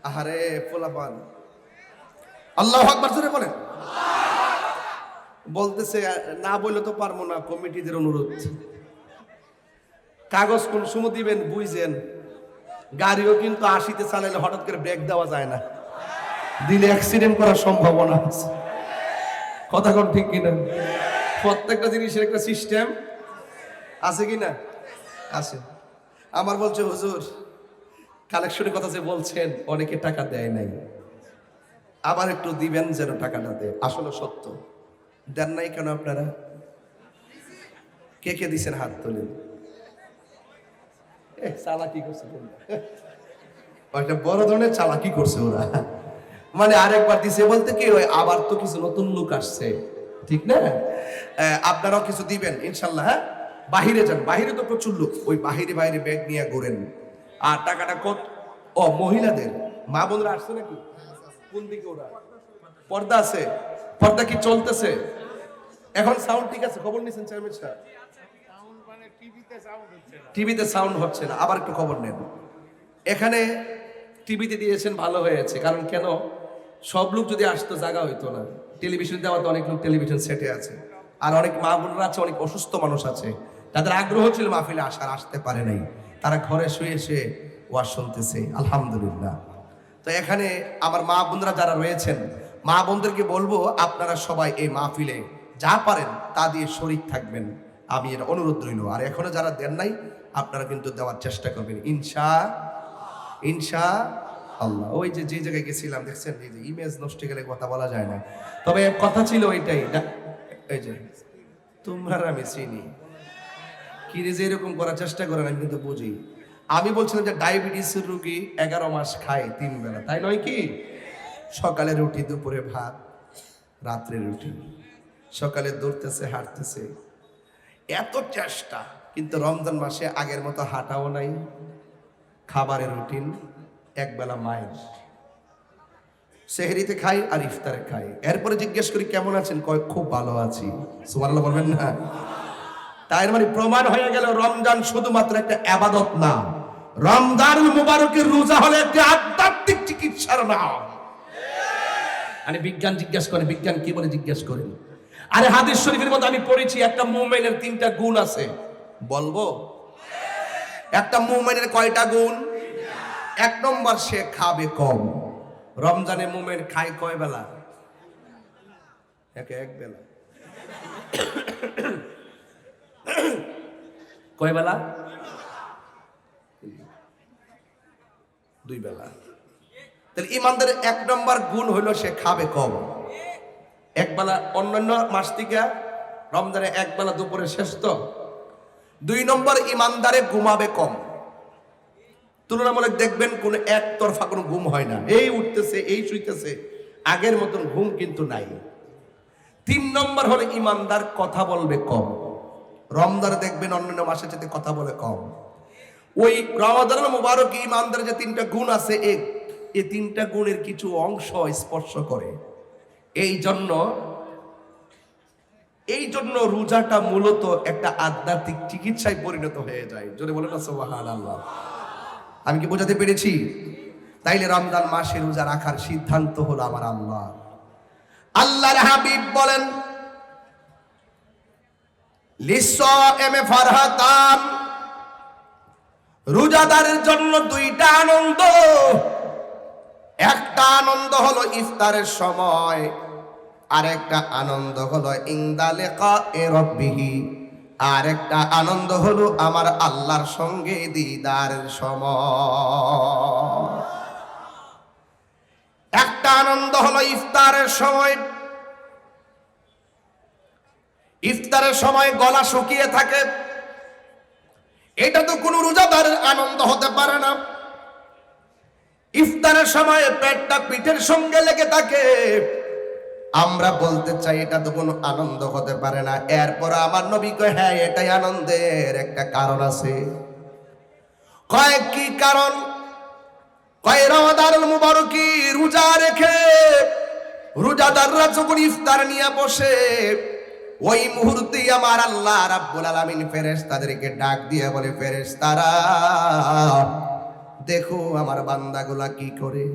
আহারে পোলাপান, আল্লাহু আকবার জোরে বলেন। বলতেছে না বললে তো পারবো না, কমিটিদের অনুরোধ। কাগজ কোন সময় দিবেন বুঝছেন, গাড়িও কিন্তু 80-তে চালাইলে হঠাৎ করে ব্রেক দেওয়া যায় না, দিলে অ্যাক্সিডেন্ট করার সম্ভাবনা আছে। কথা কোন ঠিক কিনা? প্রত্যেকটা জিনিসের একটা সিস্টেম আছে কিনা? আছে। আমার বলছে হুজুর কালেকশনের কথা যে বলছেন অনেকে টাকা দেয় নাই, আবার একটু দিবেন যেন টাকাটা দেয়। আসলে সত্য, দেন নাই কেন আপনারা? কে কে দিছেন হাত তোলেন। চালাকি করছে, একটা বড় ধরনের চালাকি করছে ওরা। মানে আরেকবার দিছে বলতে কি ওই আবার তো কিছু নতুন লোক আসছে, ঠিক না? আপনারাও কিছু দিবেন ইনশাল্লাহ। হ্যাঁ, বাহিরে যান, বাহিরে তো প্রচুর লোক, ওই বাহিরে বাইরে ব্যাগ নিয়ে ঘোরেন। আর টাকাটা কত? ও মহিলাদের, মা বোনরা আসছে নাকি? কোন দিকে ওরা? পর্দা আছে? পর্দা কি চলতেছে এখন? সাউন্ড ঠিক আছে? খবর নিয়েছেন চেয়ারম্যান সাহেব? টিভিতে সাউন্ড হচ্ছে না, আবার একটু খবর নেন। এখানে টিভিতে দিয়েছেন, ভালো হয়েছে। কারণ কেন, সব লোক যদি আসতো জায়গা হইতো না। টেলিভিশন দেওয়া তো অনেক লোক টেলিভিশন সেটে আছে, আর অনেক মা বোনরা আছে, অনেক অসুস্থ মানুষ আছে, তাদের আগ্রহ ছিল মাহফিলে আসার, আসতে পারে নাই, তারা ঘরে শুয়ে শুয়ে ওয়াজ শুনতেছে। আলহামদুলিল্লাহ। তো এখানে আমার মা বোনরা যারা রয়েছেন, মা বোনদেরকে বলবো আপনারা সবাই এই মাহফিলে যা পারেন তা দিয়ে শরীক থাকবেন, আমি এটা অনুরোধ রইল। আর এখনো যারা দেন নাই আপনারা কিন্তু দেওয়ার চেষ্টা করবেন ইনশা আল্লাহ। ওই যে যে জায়গায় গেছিলাম দেখছেন, এই যে ইমেজ নষ্ট গেলে কথা বলা যায় না, তবে কথা ছিল ওইটাই। এই যে তোমরা আমি চিনি কি যে এরকম করার চেষ্টা করেন, আমি কিন্তু বুঝি। আমি বলছিলাম যে ডায়াবেটিসের রোগী 11 মাস খায় 3 বেলা, তাই নয় কি? সকালে রুটি, দুপুরে ভাত, রাত্রে রুটি, সকালে দৌড়তেছে হাঁটতেছে, এত চেষ্টা। কিন্তু রমজান মাসে আগের মতো হাঁটাও নাই, খাবারের রুটিন একবেলা মায়ের, সেহরিতে খাই আর ইফতারে খাই। এরপরে জিজ্ঞেস করি কেমন আছেন, কয় খুব ভালো আছি। সুবহানাল্লাহ বলবেন না? তাই মানে প্রমাণ হয়ে গেল রমজান শুধুমাত্র একটা ইবাদত না, রমজানুল মুবারকের রোজা হলো একটা আধ্যাত্মিক চিকিৎসার নাম। মানে বিজ্ঞান জিজ্ঞেস করে, বিজ্ঞান কি বলে জিজ্ঞেস করেন। আরে হাদিস শরীফের মধ্যে আমি পড়েছি একটা মুমিনের 3টা গুণ আছে, বলবো? একটা মুমিনের কয়টা গুণ? 1 নম্বর, সে খাবে কম। রমজানে মুমিন খায় কয় বেলা? এক বেলা। কয় বেলা? 2 বেলা। তাহলে ইমানদারের 1 নম্বর গুণ হলো সে খাবে কম, 1 বেলা। অন্যান্য মাস থেকে রমজানে 1 বেলা দুপুরে শেষ তো। 2 নম্বর, ইমানদারে ঘুমাবে কম। তুলনামূলক দেখবেন কোন একতরফা কোনো ঘুম হয় না, এই উঠতেছে এই শুইতেছে, আগের মতন ঘুম কিন্তু নাই। 3 নম্বর হলো ইমানদার কথা বলবে কম। রমজানে দেখবেন অন্যান্য মাসের সাথে কথা বলে কম। ওই রমাদানুল মুবারক ইমানদার যে 3টা গুণ আছে, এই 3টা গুণের কিছু অংশ স্পর্শ করে। এই জন্য রোজাটা মূলত একটা আধ্যাত্মিক চিকিৎসায় পরিণত হয়ে যায়। জোরে বলেন না সুবহানাল্লাহ। আমি কি বোঝাতে পেরেছি? তাইলে রমজান মাসে রোজা রাখার সিদ্ধান্ত হলো আমার আল্লাহ। আল্লাহর হাবিব বলেন লিসাইমি ফারহাতান, রোজাদারের জন্য 2টা আনন্দ। একটা আনন্দ হলো ইফতারের সময়, আর একটা আনন্দ হলো ইনদা লিকায়ে রাব্বিহি, আর একটা আনন্দ হলো আমার আল্লাহর সঙ্গে দিদারের সময়। একটা আনন্দ হলো ইফতারের সময়। ইফতারের সময় গলা শুকিয়ে থাকে, এটা তো কোনো রোজাদারের আনন্দ হতে পারে না। ইফতারের সময় পেটটা পিঠের সঙ্গে লেগে থাকে, আমরা বলতে চাই এটা তো কোনো আনন্দ হতে পারে না। এরপর আমার নবী কয় হ্যাঁ, এটাই আনন্দের একটা কারণ আছে। কয় কি কারণ? কয় রমাদানুল মুবারকি রোজা রেখে রোজাদাররা যখন ইফতার নিয়ে বসে, ওই মুহূর্তে আমার আল্লাহ রাব্বুল আলামিন ফেরেশতাদেরকে ডাক দিয়ে বলে, ফেরেশতারা দেখো আমার বান্দাগুলা কি করে।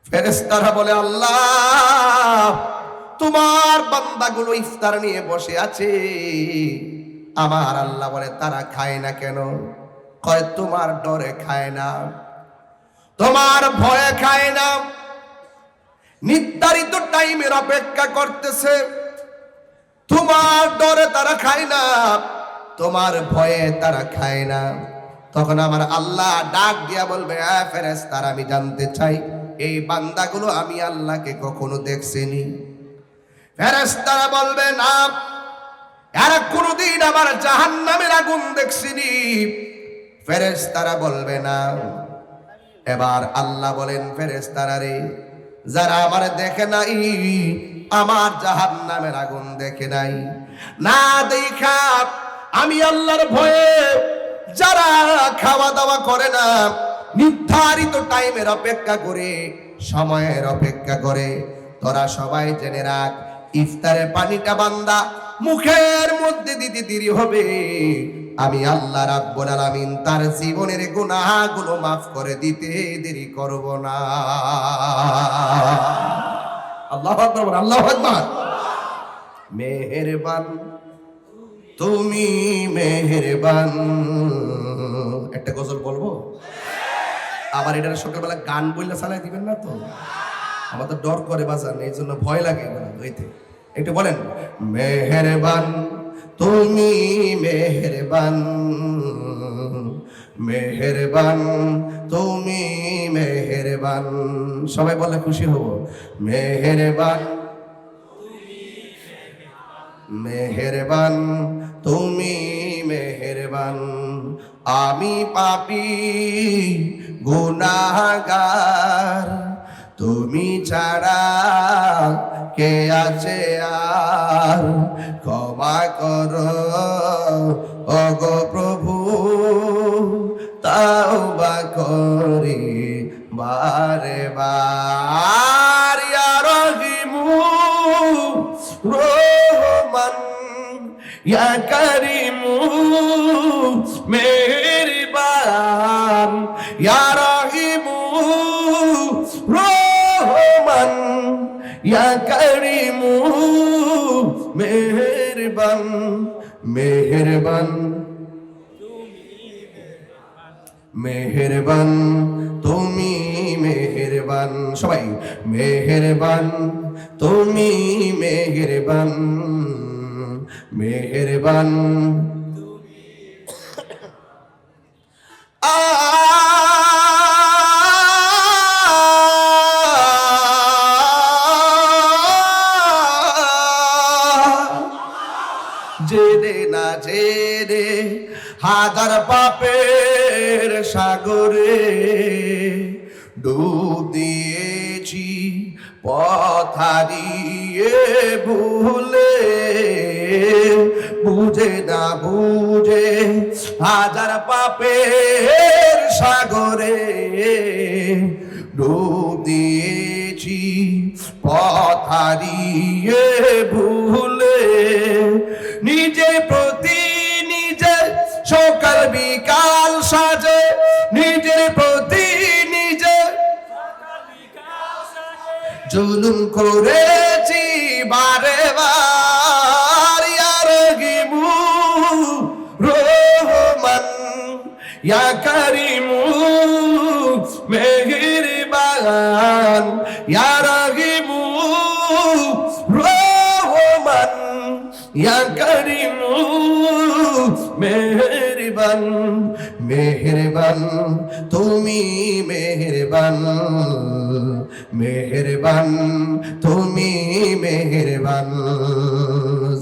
ফেরেশতারা বলে, আল্লাহ তোমার বান্দাগুলো ইফতার নিয়ে বসে আছে। আমার আল্লাহ বলে, তারা খায় না কেন? কয়, তোমার ডরে খায় না, তোমার ভয়ে খায় না, নির্ধারিত টাইমের অপেক্ষা করতেছে, তোমার ডরে তারা খায় না, তোমার ভয়ে তারা খায় না। তখন আমার আল্লাহ ডাক দিয়া বলবে, ফেরেশতারা আমি জানতে চাই এই বান্দাগুলো আমি আল্লাহকে কখনো দেখছিনি? ফেরেশতারা বলবে, না, এরা কোনোদিন আমার জাহান্নামের আগুন দেখছিনি। ফেরেশতারা বলবে, না। এবার আল্লাহ বলেন, ফেরেশতারা রে, যারা আমার দেখে নাই, আমার জাহান্নামের আগুন দেখে নাই, না দেখা আমি আল্লাহর ভয়ে যারা খাওয়া দাওয়া করে না, নির্ধারিত টাইমের অপেক্ষা করে, সময়ের অপেক্ষা করে, তোরা সবাই জেনে রাখ, ইফতারের পানিটা বান্দা মুখের মধ্যে দিতে দেরি হবে, আমি আল্লাহ রাব্বুল আলামিন তার জীবনের গুনাহগুলো মাফ করে দিতে দেরি করব না। আল্লাহু আকবার, আল্লাহু আকবার। মেহেরবান তুমি মেহেরবান। একটা গজল বলবো, আবার এটা সকালবেলা গান বললে চালাই দিবেন না তো? আমার তো ডর করে বাজান, এই জন্য ভয় লাগে হইতে। একটু বলেন, মেহেরবান তুমি মেহেরবান, মেহেরবান তুমি মেহেরবান। সবাই বলে খুশি হব। মেহেরবান মেহেরবান তুমি মেহেরবান, আমি পাপী গুনাহগার, তুমি ছাড়া কে আছে আর, ক্ষমা করো ওগো প্রভু, তাওবা করি বারে বার। ইয়া রহিমু রহমান, ইয়া করিমু মেহেরবান, ইয়া রহিমু রহমান, ইয়া করিমু মেহেরবান। মেহেরবান মেহেরবান তুমি মেহেরবান। সবাই, মেহেরবান তুমি মেহেরবান, মেহেরবান। জেনে না জেনে হাজার পাপের সাগরে ডুব দিয়েছি, পথ হারিয়ে ভুলে, বুঝে না বুঝে হাজার পাপের সাগরে ডুব দিয়েছি, পথ হারিয়ে ভুলে, নিজে প্রতি নিজে সকাল বিকাল সাজে, নিজের প্রতি নিজে জুলুম করেছি বারে বার। ইয়া রহিমু রহমান, ইয়া করিমু মেহেরবান, ইয়া রহিমু রহমান, ইয়া করিমু মেহেরবান। মেহেরবান তুমি মেহেরবান, মেহেরবান তুমি মেহেরবান।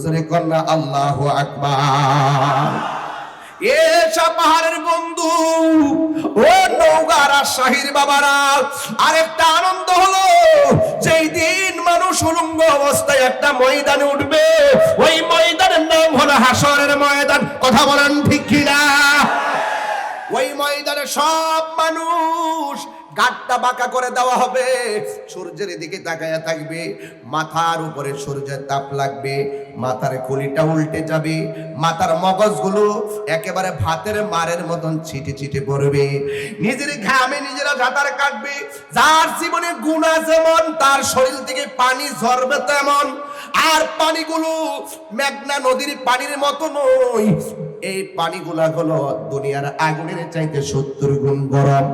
জোরে কন্যা আল্লাহু আকবার। এসব পাহাড়ের বন্ধু ও নওগাঁ রাজশাহীর বাবারা, আরেকটা আনন্দ হলো, যেই দিন মানুষ উলঙ্গ অবস্থায় একটা ময়দানে উঠবে, ওই ময়দানের নাম হলো হাসরের ময়দান। কথা বলেন ঠিক কিনা? ওই ময়দানে সব মানুষ গাট্টা বাঁকা করে দেওয়া হবে, সূর্যের দিকে তাকায়া থাকবে, মাথার উপরে সূর্যের তাপ লাগবে, মাথার খুলিটা উল্টে যাবে, মাথার মগজগুলো একেবারে ভাতের মারের মতন ছিটে ছিটে পড়বে, নিজের ঘামে নিজেরা সাঁতার কাটবে। যার জীবনে গুনাহ যেমন, তার শরীর থেকে পানি ঝরবে তেমন। আর পানিগুলো মেঘনা নদীর পানির মতো নয়, এই পানিগুলা হলো দুনিয়ার আগুনের চাইতে 70 গুণ গরম।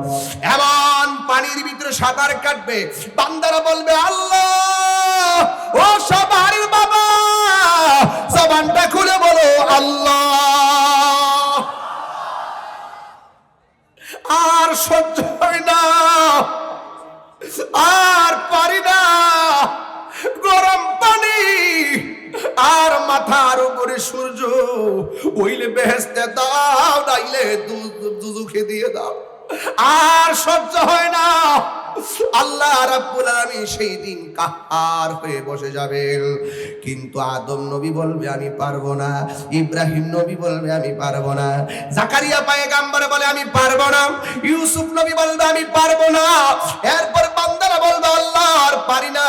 এমন পানির ভিতরে সাঁতার কাটবে, বান্দারা বলবে আল্লাহ। ও সবার বাবা, জবানটা খুলে বলো আল্লাহ। আর সহ্য হয় না, আর পারি না, গরম পানি আর মাথার উপরে সূর্য, ওইলে বেহেশতে দাও, নাইলে দুজখে দিয়ে দাও। আর সহ্য হয় না। আল্লাহ রাব্বুল আলামিন সেই দিন কাহার হয়ে বসে যাবেন। কিন্তু আদম নবী বলবে আমি পারবো না, ইব্রাহিম নবী বলবে আমি পারবো না, জাকারিয়া পয়গম্বর বলে আমি পারবো না, ইউসুফ নবী বলবে আমি পারবো না। এরপর বান্দারা বলবে আল্লাহ আর পারি না,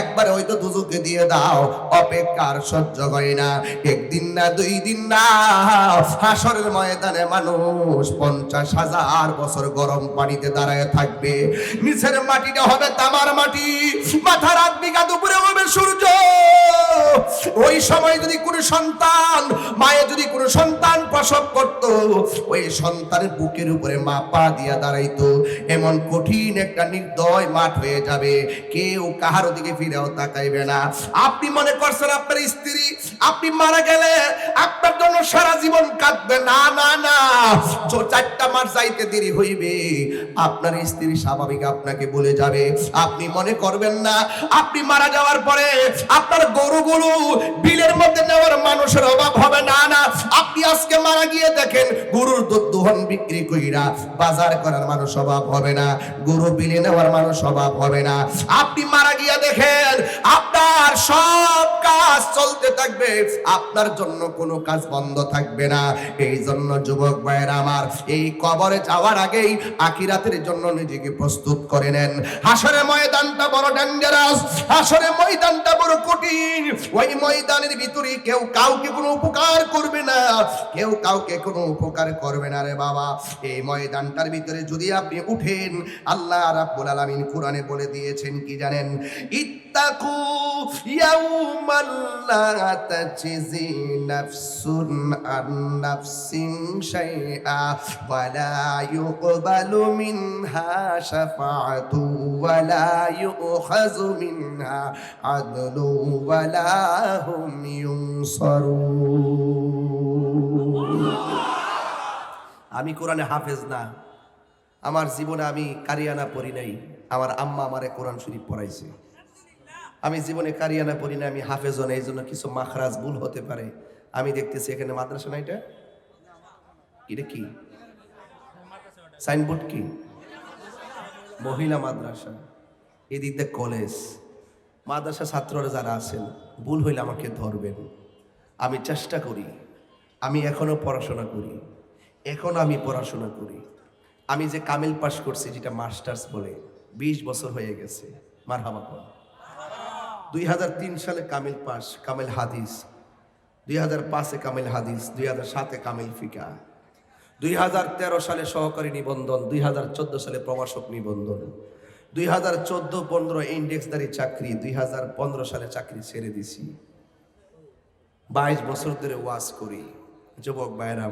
একবার হয়তো দুজকে দিয়ে দাও। অপেক্ষার সহ্য হয় না। একদিন না, 2 দিন না, হাসরের ময়দানে মানুষ 50,000 বছর গরম পানিতে দাঁড়ায় থাকবে। নিচের মাটিটা হবে তামার মাটি, মাথা রাত বিঘা, দুপুরে হবে সূর্য। ওই সময় যদি কোনো সন্তান, মায়ে যদি কোনো সন্তান প্রসব করত, ওই সন্তানের বুকের উপরে মা পা দিয়া দাঁড়াইতো। এমন কঠিন একটা নির্দয় মাঠ হয়ে যাবে, কেউ কাহার দিকে ফিরেও তাকাইবে না। আপনি মনে করছেন আপনার স্ত্রী, আপনি মারা গেলে আপনার জন্য সারা জীবন কাঁদবে? না না না, 4টা মাস যাইতে দেরি হইবে, আপনার স্ত্রী স্বাভাবিক আপনাকে বলে যাবে। আপনি মনে করবেন না আপনি মারা যাওয়ার পরে আপনার গরুগুলো বিলের মধ্যে নেওয়ার মানুষের অভাব হবে। না না, আপনি আজকে মারা গিয়ে দেখেন গরুর দুধ দোহন বিক্রি কইরা বাজার করার মানুষ অভাব হবে না, গরু বিলে নেওয়ার মানুষ অভাব হবে না। আপনি মারা গিয়ে দেখেন আপনার সব কাজ চলতে থাকবে, আপনার জন্য কোনো কাজ বন্ধ থাকবে না। এই জন্য যুবক ভাইয়েরা আমার, এই কবরে যাওয়ার আগেই আখিরাতের জন্য নিজেকে প্রস্তুত করে নেন। হাসরের ময়দানটা বড় ডেঞ্জারাস, হাসরের ময়দানটা বড় কঠিন। ওই ময়দানের ভিতরে কেউ কাউকে কোনো উপকার করবে না, কেউ কাউকে কোনো উপকার করবে না রে বাবা। এই ময়দানটার ভিতরে যদি আপনি উঠেন, আল্লাহ রাব্বুল আলামিন কোরআনে বলে দিয়েছেন কি জানেন? ইত্তাকু ইয়াউমান লা তাজজি নাফসুন আন নাফসিন শাইআ ওয়া লা ইউকবালু মিনহা শাফাআতু ওয়া লা ইউখাযু মিনহা আদলু ওয়া লা হুম ইউনসারুন। আমি কোরআনে হাফেজ না, আমার জীবনে আমি কারিয়ানা পড়ি নাই, আমার আম্মা আমারে কোরআন শরীফ পড়াইছে। আমি জীবনে কারিয়ানা পড়ি না, আমি হাফেজও না, এই জন্য কিছু মাখরাজ ভুল হতে পারে। আমি দেখতেছি এখানে মাদ্রাসা না, এটা কি সাইনবোর্ড, কি মহিলা মাদ্রাসা, এদিক দিয়ে কলেজ। মাদ্রাসা ছাত্ররা যারা আছেন, ভুল হইলে আমাকে ধরবেন। আমি চেষ্টা করি, আমি এখনো পড়াশোনা করি, আমি পড়াশোনা করি। আমি যে কামিল পাস করছি, যেটা মাস্টার্স বলে, 20 বছর হয়ে গেছে। মারহাবা বল। 2003 সালে কামিল পাস, কামিল হাদিস। 2005-এ কামিল হাদিস, 2007-এ কামিল ফিকা, 2013 সালে সহকারী নিবন্ধন, 2014 সালে প্রভাষক নিবন্ধন, 2014-15 ইন্ডেক্সদারি চাকরি, 2015 সালে চাকরি ছেড়ে দিছি। 22 বছর ধরে ওয়াজ করি। যুবক ভাইরা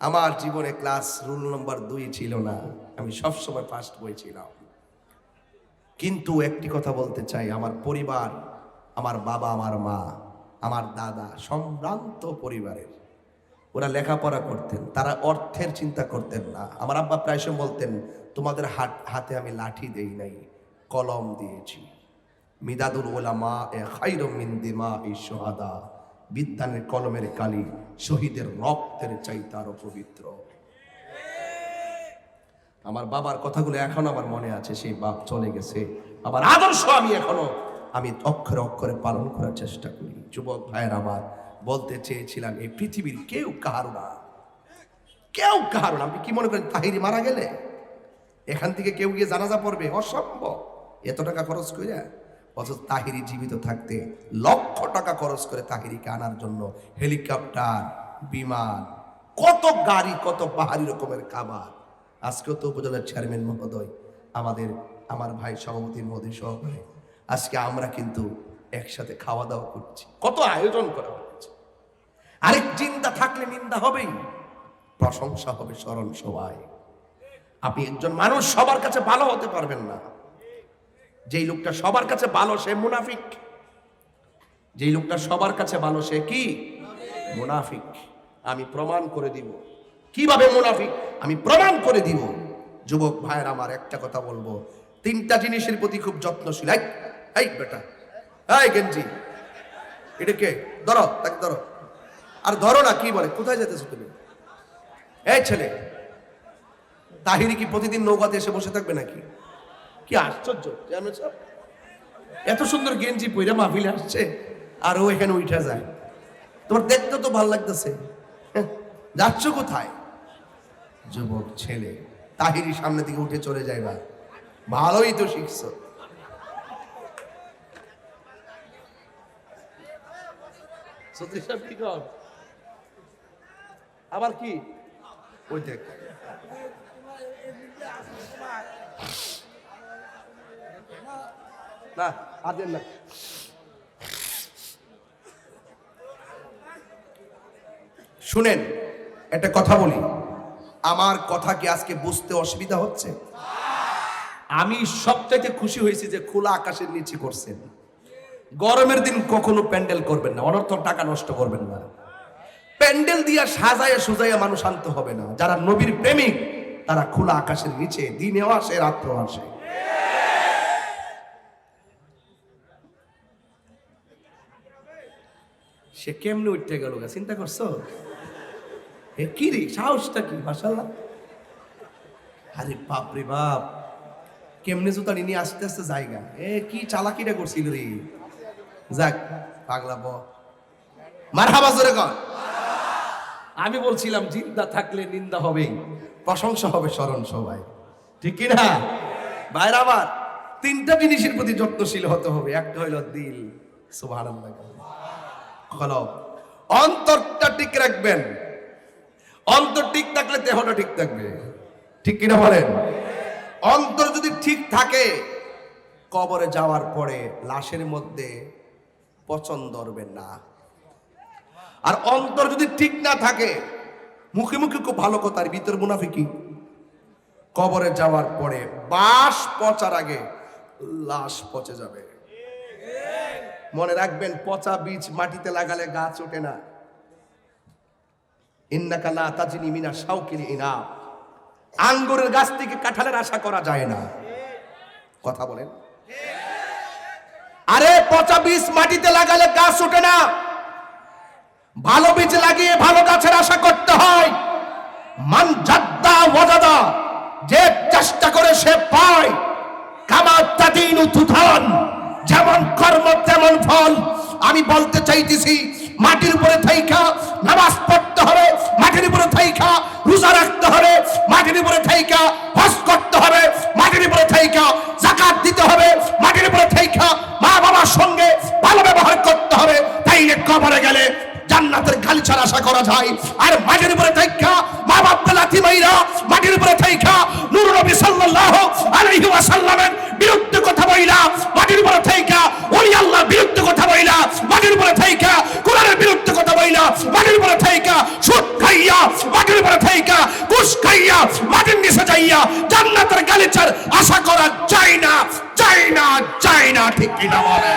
আমার জীবনে ক্লাস রুল নম্বর 2 ছিল না, আমি সবসময় ফার্স্ট বই ছিলাম। কিন্তু একটি কথা বলতে চাই, আমার পরিবার, আমার বাবা, আমার মা, আমার দাদা সম্ভ্রান্ত পরিবারের, ওরা লেখাপড়া করতেন, তারা অর্থের চিন্তা করতেন না। আমার আব্বা প্রায় সময় বলতেন, তোমাদের হাতে আমি লাঠি দেই নাই, কলম দিয়েছি। মিদাদুল উলামা এ খায়রুম মিন দিমাই শুহাদা, বিদ্যানের কলমের কালি শহীদের রক্তের চাইতে আরো পবিত্র। আমার বাবার কথাগুলো এখন আমার মনে আছে, সেই বাপ চলে গেছে, আমার আদর্শ আমি অক্ষরে অক্ষরে পালন করার চেষ্টা করি। যুবক ভাইয়ের আমার, বলতে চেয়েছিলাম, এই পৃথিবীর কেউ কাহারো না। আপনি কি মনে করেন তাহিরি মারা গেলে এখান থেকে কেউ গিয়ে জানাজা পড়বে? অসম্ভব। এত টাকা খরচ কইরা অথচ তাহিরি জীবিত থাকতে লক্ষ টাকা খরচ করে তাহিরিকে আনার জন্য হেলিকপ্টার, বিমান, কত গাড়ি, কত পাহাড়ি রকমের খাবার। আজকেও তো উপজেলার চেয়ারম্যান মহোদয়, আমার ভাই সভাপতি মহোদয় সহকারে আজকে আমরা কিন্তু একসাথে খাওয়া দাওয়া করছি, কত আয়োজন করা হচ্ছে। আরেক চিন্তা থাকলে নিন্দা হবেই, প্রশংসা হবে স্মরণ সবাই। আপনি একজন মানুষ সবার কাছে ভালো হতে পারবেন না। যেই লোকটা সবার কাছে ভালো সে মুনাফিক, যেই লোকটা সবার কাছে ভালো সে কি মুনাফিক। আমি প্রমাণ করে দিব কিভাবে মুনাফিক, আমি প্রমাণ করে দিব। যুবক ভাইয়ের আমার একটা কথা বলবো, তিনটা জিনিসের প্রতি খুব যত্নশীল। এই বেটা, এই গেঞ্জি, এটাকে ধরো, তাকে ধরো, আর ধরো না, কি বলে, কোথায় যেতেছো তুমি? এই ছেলে, তাহিরি কি প্রতিদিন নৌকাতে এসে বসে থাকবে নাকি? কি আশ্চর্য, এত সুন্দর গেঞ্জি পইরা মাহফিলে আসছে আর ও এখানে উঠা যায়। তোমার দেখতে তো ভালো লাগতেছে, যাচ্ছ কোথায়? যুবক ছেলে, তাহিরি সামনে থেকে উঠে চলে যাইবা, ভালোই তো শিখছ। আবার কি ওই দেখ, না আদেন না, শুনেন একটা কথা বলি, আমার কথা কি আজকে বুঝতে অসুবিধা হচ্ছে? আমি সবচাইতে খুশি হয়েছি যে খোলা আকাশের নিচে করছেন। গরমের দিন কখনো প্যান্ডেল করবেন না, অনর্থক টাকা নষ্ট করবেন না। প্যান্ডেল দিয়া সাজাইয়া সুজাইয়া মানুষ আনতে হবে না। যারা নবীর প্রেমিক তারা খোলা আকাশের নিচে দিনেও আসে, রাত্রেও আসে। সে কেমনে উঠতে গেল, চিন্তা করছো? কি রে, সাহসটা কি, মাশাআল্লাহ। আরে বাপ রে বাপ, কেমনে জুতা নিয়ে আস্তে আস্তে জায়গা, কি চালাকিটা করছিল রে। যাক পাগলা ব, মারহাবা জোরে কর। আমি বলছিলাম জিন্দা থাকলে নিন্দা হবেই, প্রশংসা হবে স্মরণ সবাই, ঠিক কি না ভাইরা আমার? তিনটা জিনিসের প্রতি যত্নশীল হতে হবে। একটা হইল দিল, সুবহানাল্লাহ, কলব, অন্তরটা ঠিক রাখবেন। অন্তর ঠিক থাকলে দেহটা ঠিক থাকবে, ঠিক কিনা বলেন? অন্তর যদি ঠিক থাকে, কবরে যাওয়ার পরে লাশের মধ্যে পচন ধরবে না। আর অন্তর যদি ঠিক না থাকে, মুখে মুখে খুব ভালো কথা, আর ভিতর মুনাফিকি। কবরে যাওয়ার পরে বাস পচার আগে লাশ পচে যাবে। মনে রাখবেন, পচা বীজ মাটিতে লাগালে গাছ ওঠে না। ইন্নাকা লা তাজনি মিনা শাওকিল ইনাব, আঙ্গুরের গাছ থেকে কাঁঠালের আশা করা যায় না। কথা বলেন? আরে পচা বীজ মাটিতে লাগালে গাছ ওঠে না, ভালো বীজ লাগিয়ে ভালো গাছের আশা করতে হয়। মান জাদ্দা ওয়াজাদা, যে চেষ্টা করে সে পায়। কামা তাদিনু তুদান, যেমন কর্ম তেমন ফল। আমি বলতে চাইতেছি, মাটির উপরে থাইকা নামাজ পড়তে হবে, মাটির উপরে থাইকা রোজা রাখতে হবে, মাটির উপরে থাইকা হজ করতে হবে, মাটির উপরে থাইকা যাকাত দিতে হবে, মাটির উপরে থাইকা মা বাবার সঙ্গে ভালো ব্যবহার করতে হবে। তাইলে কবরে গেলে জান্নাতের গালিচার আশা করা যায়। আর মাটির উপরে থাইকা মা বাপকে লাথি মাইরা, মাটির উপরে থাইকা নূর নবী সাল্লাল্লাহু আলাইহি ওয়াসাল্লামের বিরুদ্ধে কথা বইলা, মাটির উপরে থাইকা ওলি আল্লাহর বিরুদ্ধে কথা বইলা, মাটির উপরে থাইকা কোরআনের বিরুদ্ধে কথা বইলা, মাটির উপরে থাইকা সুদ খাইয়া, মাটির উপরে থাইকা ঘুষ খাইয়া, মাটির নিচে যাইয়া জান্নাতের গালিচার আশা করা যায় না, যায় না, যায় না, ঠিক কিনা বলে?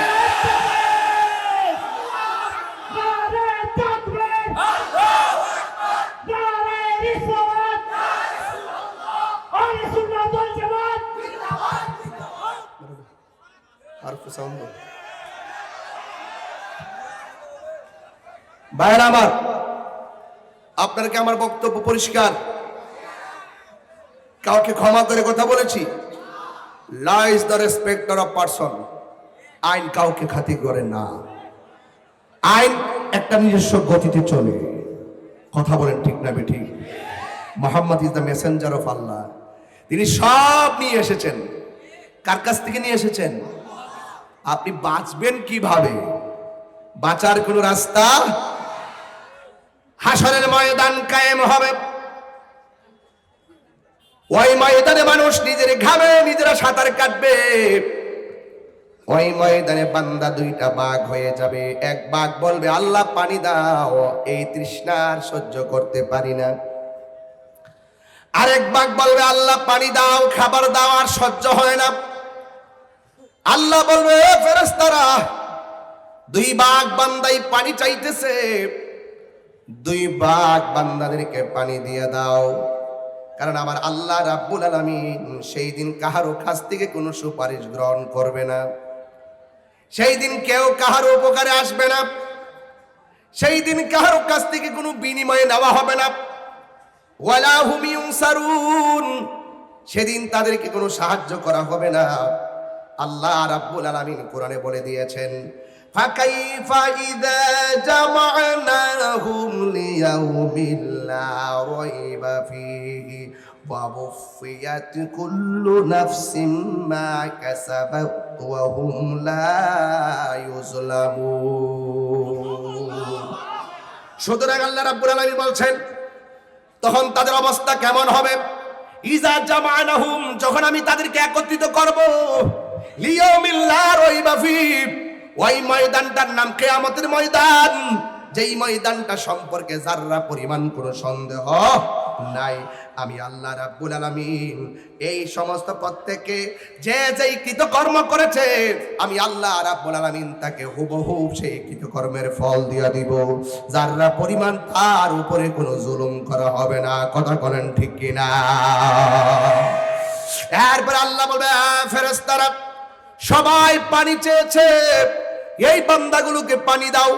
ভাইরা আমার, আপনাদেরকে আমার বক্তব্য পরিষ্কার। কাউকে ক্ষমা করে কথা বলেছি? Law is the respecter of person. আইন কাউকে খাতির করে না। আইন একটা নিজস্ব গতিতে চলে। কথা বলেন ঠিক না বেঠিক? Muhammad is the messenger of Allah. তিনি সব নিয়ে এসেছেন। কার কাছ থেকে নিয়ে এসেছেন? আপনি বাঁচবেন কিভাবে? বাঁচার কোন রাস্তা? হাসরের ময়দান কায়েম হবে, ওই ময়দানে মানুষ নিজের ঘামে নিজেরা সাঁতার কাটবে। ওই ময়দানে বান্দা দুইটা বাঘ হয়ে যাবে। এক বাঘ বলবে আল্লাহ পানি দাও, এই তৃষ্ণার সহ্য করতে পারি না। আরেক বাঘ বলবে আল্লাহ পানি দাও, খাবার দাও, আর সহ্য হয় না। আল্লাহ বলবে ফেরেশতারা, দুই বাঘ বান্দাই পানি চাইতেছে, দুই বাঘ বান্দাদেরকে পানি দিয়ে দাও। কারণ আমার আল্লাহ রাব্বুল আলামিন সেই দিন কাহারও কাছ থেকে কোনো সুপারিশ গ্রহণ করবে না। সেই দিন কেউ কাহার উপকারে আসবে না। সেই দিন কাহার কাছ থেকে কোনো বিনিময় নেওয়া হবে না। ওয়ালা হুম ইউনসারুন, সেদিন তাদেরকে কোনো সাহায্য করা হবে না। আল্লাহ রাব্বুল আলামিন কোরআনে বলে দিয়েছেন, ফাকাইফা ইযা জামা'নাহুম লিয়াউমিল লা রাইবা ফীহি ওয়া ওয়ুফিয়াত কুল্লু নাফসিম মা কাসাবাত ওয়া হুম লা ইউজলামুন। সুতরাং আল্লাহ রাব্বুল আলামিন বলছেন, তখন তাদের অবস্থা কেমন হবে? ইযা জামা'নাহুম, যখন আমি তাদেরকে একত্রিত করব, লিয়াউমিল লা রাইবা ফীহি, ওই ময়দানটার নাম কিয়ামতের ময়দান, যেই ময়দানটা সম্পর্কে যাররা পরিমাণ কোনো সন্দেহ নাই। আমি আল্লাহ রাব্বুল আলামিন এই সমস্ত প্রত্যেককে যে যেই কৃতকর্ম করেছে, আমি আল্লাহ রাব্বুল আলামিন তাকে হুবহু সেই কৃতকর্মের ফল দিয়া দিব। যাররা পরিমাণ তার উপরে কোনো জুলুম করা হবে না। কথা বলেন ঠিক কিনা? এরপর আল্লাহ বলবে, ফেরেশতারা সবাই পানি চেয়েছে, এই বান্দাগুলোকে পানি দাও,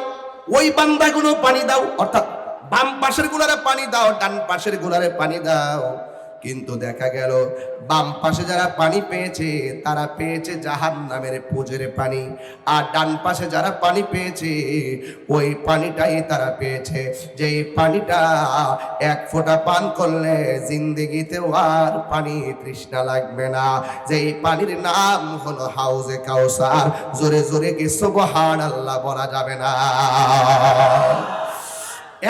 ওই বান্দাগুলো পানি দাও, অর্থাৎ বাম পাশের গুলারে পানি দাও, ডান পাশের গুলারে পানি দাও। কিন্তু দেখা গেল বাম পাশে যারা পানি পেয়েছে তারা পেয়েছে জাহান্নামের পুজের পানি, আর ডান পাশে যারা পানি পেয়েছে ওই পানিটাই তারা পেয়েছে যে পানিটা এক ফোঁটা পান করলে জিন্দেগিতেও আর পানি তৃষ্ণা লাগবে না। যে পানির নাম হলো হাউজে কাউসার। জোরে জোরে কি সুবহানাল্লাহ বলা যাবে না?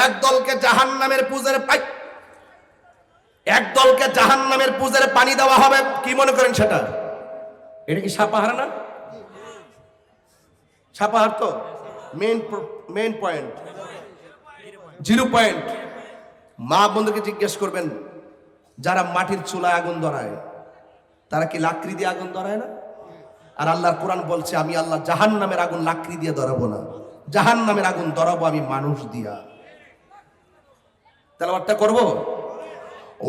এক দলকে জাহান্নামের পুজের পানি, এক দলকে জাহান্নামের পুজের পানি দেওয়া হবে। কি মনে করেন সেটা? এটা কি সাপাহার না? সাপাহার তো মেইন পয়েন্ট, 0 পয়েন্ট। মা বন্ধুকে জিজ্ঞেস করবেন, যারা মাটির চুলায় আগুন ধরায় তারা কি লাকড়ি দিয়ে আগুন ধরায় না? আর আল্লাহর কোরআন বলছে, আমি আল্লাহ জাহান্নামের আগুন লাকড়ি দিয়ে ধরাবো না, জাহান্নামের আগুন ধরাবো আমি মানুষ দিয়া। তেলাওয়াতটা করব।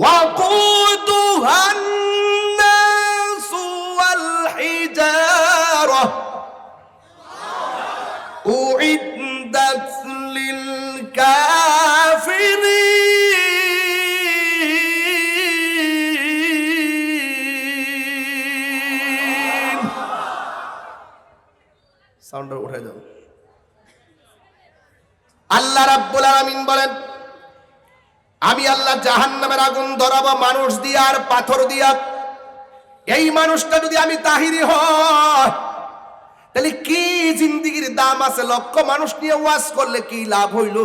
وقودها الناس والحجارة أعدت للكافرين। সাউন্ড উঠে যাও। আল্লাহ রাব্বুল আলামিন বলেন, আমি আল্লাহ জাহান্নামের আগুন ধরাবো মানুষ দিয়া আর পাথর দিয়া। এই মানুষটা যদি আমি তাহিরি হয় তাহলে কি জিন্দেগির দাম আছে? লক্ষ মানুষ নিয়ে ওয়াজ করলে কি লাভ হইল?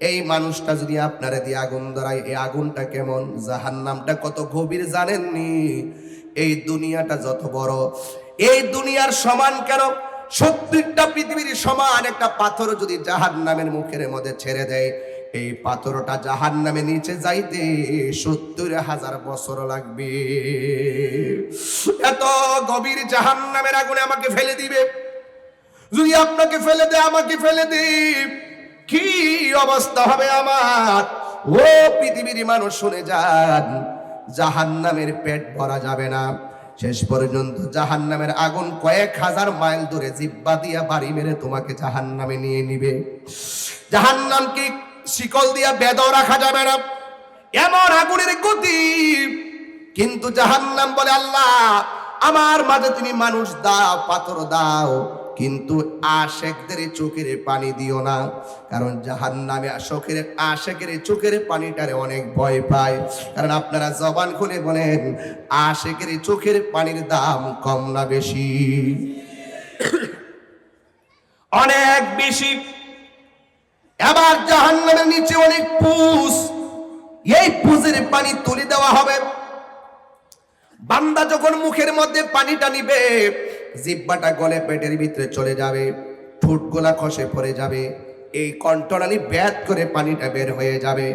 এই মানুষটা যদি আপনারে দিয়ে আগুন ধরায়, এই আগুনটা কেমন, জাহান্নামটা কত গভীর জানেননি? এই দুনিয়াটা যত বড়, এই দুনিয়ার সমান কেন 70টা পৃথিবীর সমান একটা পাথর যদি জাহান্নামের মুখের মধ্যে ছেড়ে দেয়, এই পাথরটা জাহান্নামে নিচে যাইতে 70,000 বছর লাগবে। এত গভীর জাহান্নামের আগুনে আমাকে ফেলে দিবে। যদি আপনাকে ফেলে দেয়, আমাকে ফেলে দিই, কি অবস্থা হবে আমার? ও পৃথিবীর মানুষ শুনে যান, জাহান্নামের পেট ভরা যাবে না। শেষ পর্যন্ত জাহান্নামের আগুন কয়েক হাজার মাইল দূরে জিহ্বা দিয়া বাড়ি মেরে তোমাকে জাহান্নামে নিয়ে নিবে। জাহান্নামকে শিকল দিয়া বেঁধেও রাখা যাবে না, এমন আগুনের গতি। কিন্তু জাহান্নাম বলে, আল্লাহ আমার মাঝে তুমি মানুষ দাও, পাথর দাও, কিন্তু আশেকদের চোখের পানি দিও না। কারণ জাহান্নামে আশেকের চোখের পানিটারে অনেক ভয় পায়। কারণ আপনারা জবান খুলে বলেন, আশেকের চোখের পানির দাম কম না বেশি? অনেক বেশি। এবার জাহান্নামের নিচে অনেক পুষ, এই পুজের পানি তুলে দেওয়া হবে। বান্দা যখন মুখের মধ্যে পানিটা নিবে, জিহ্বাটা গলে পেটের ভিতরে চলে যাবে, ঠোঁট গোলা খসে পড়ে যাবে, এই কণ্ঠনালী ব্যাত করে পানিটা বের হয়ে যাবে।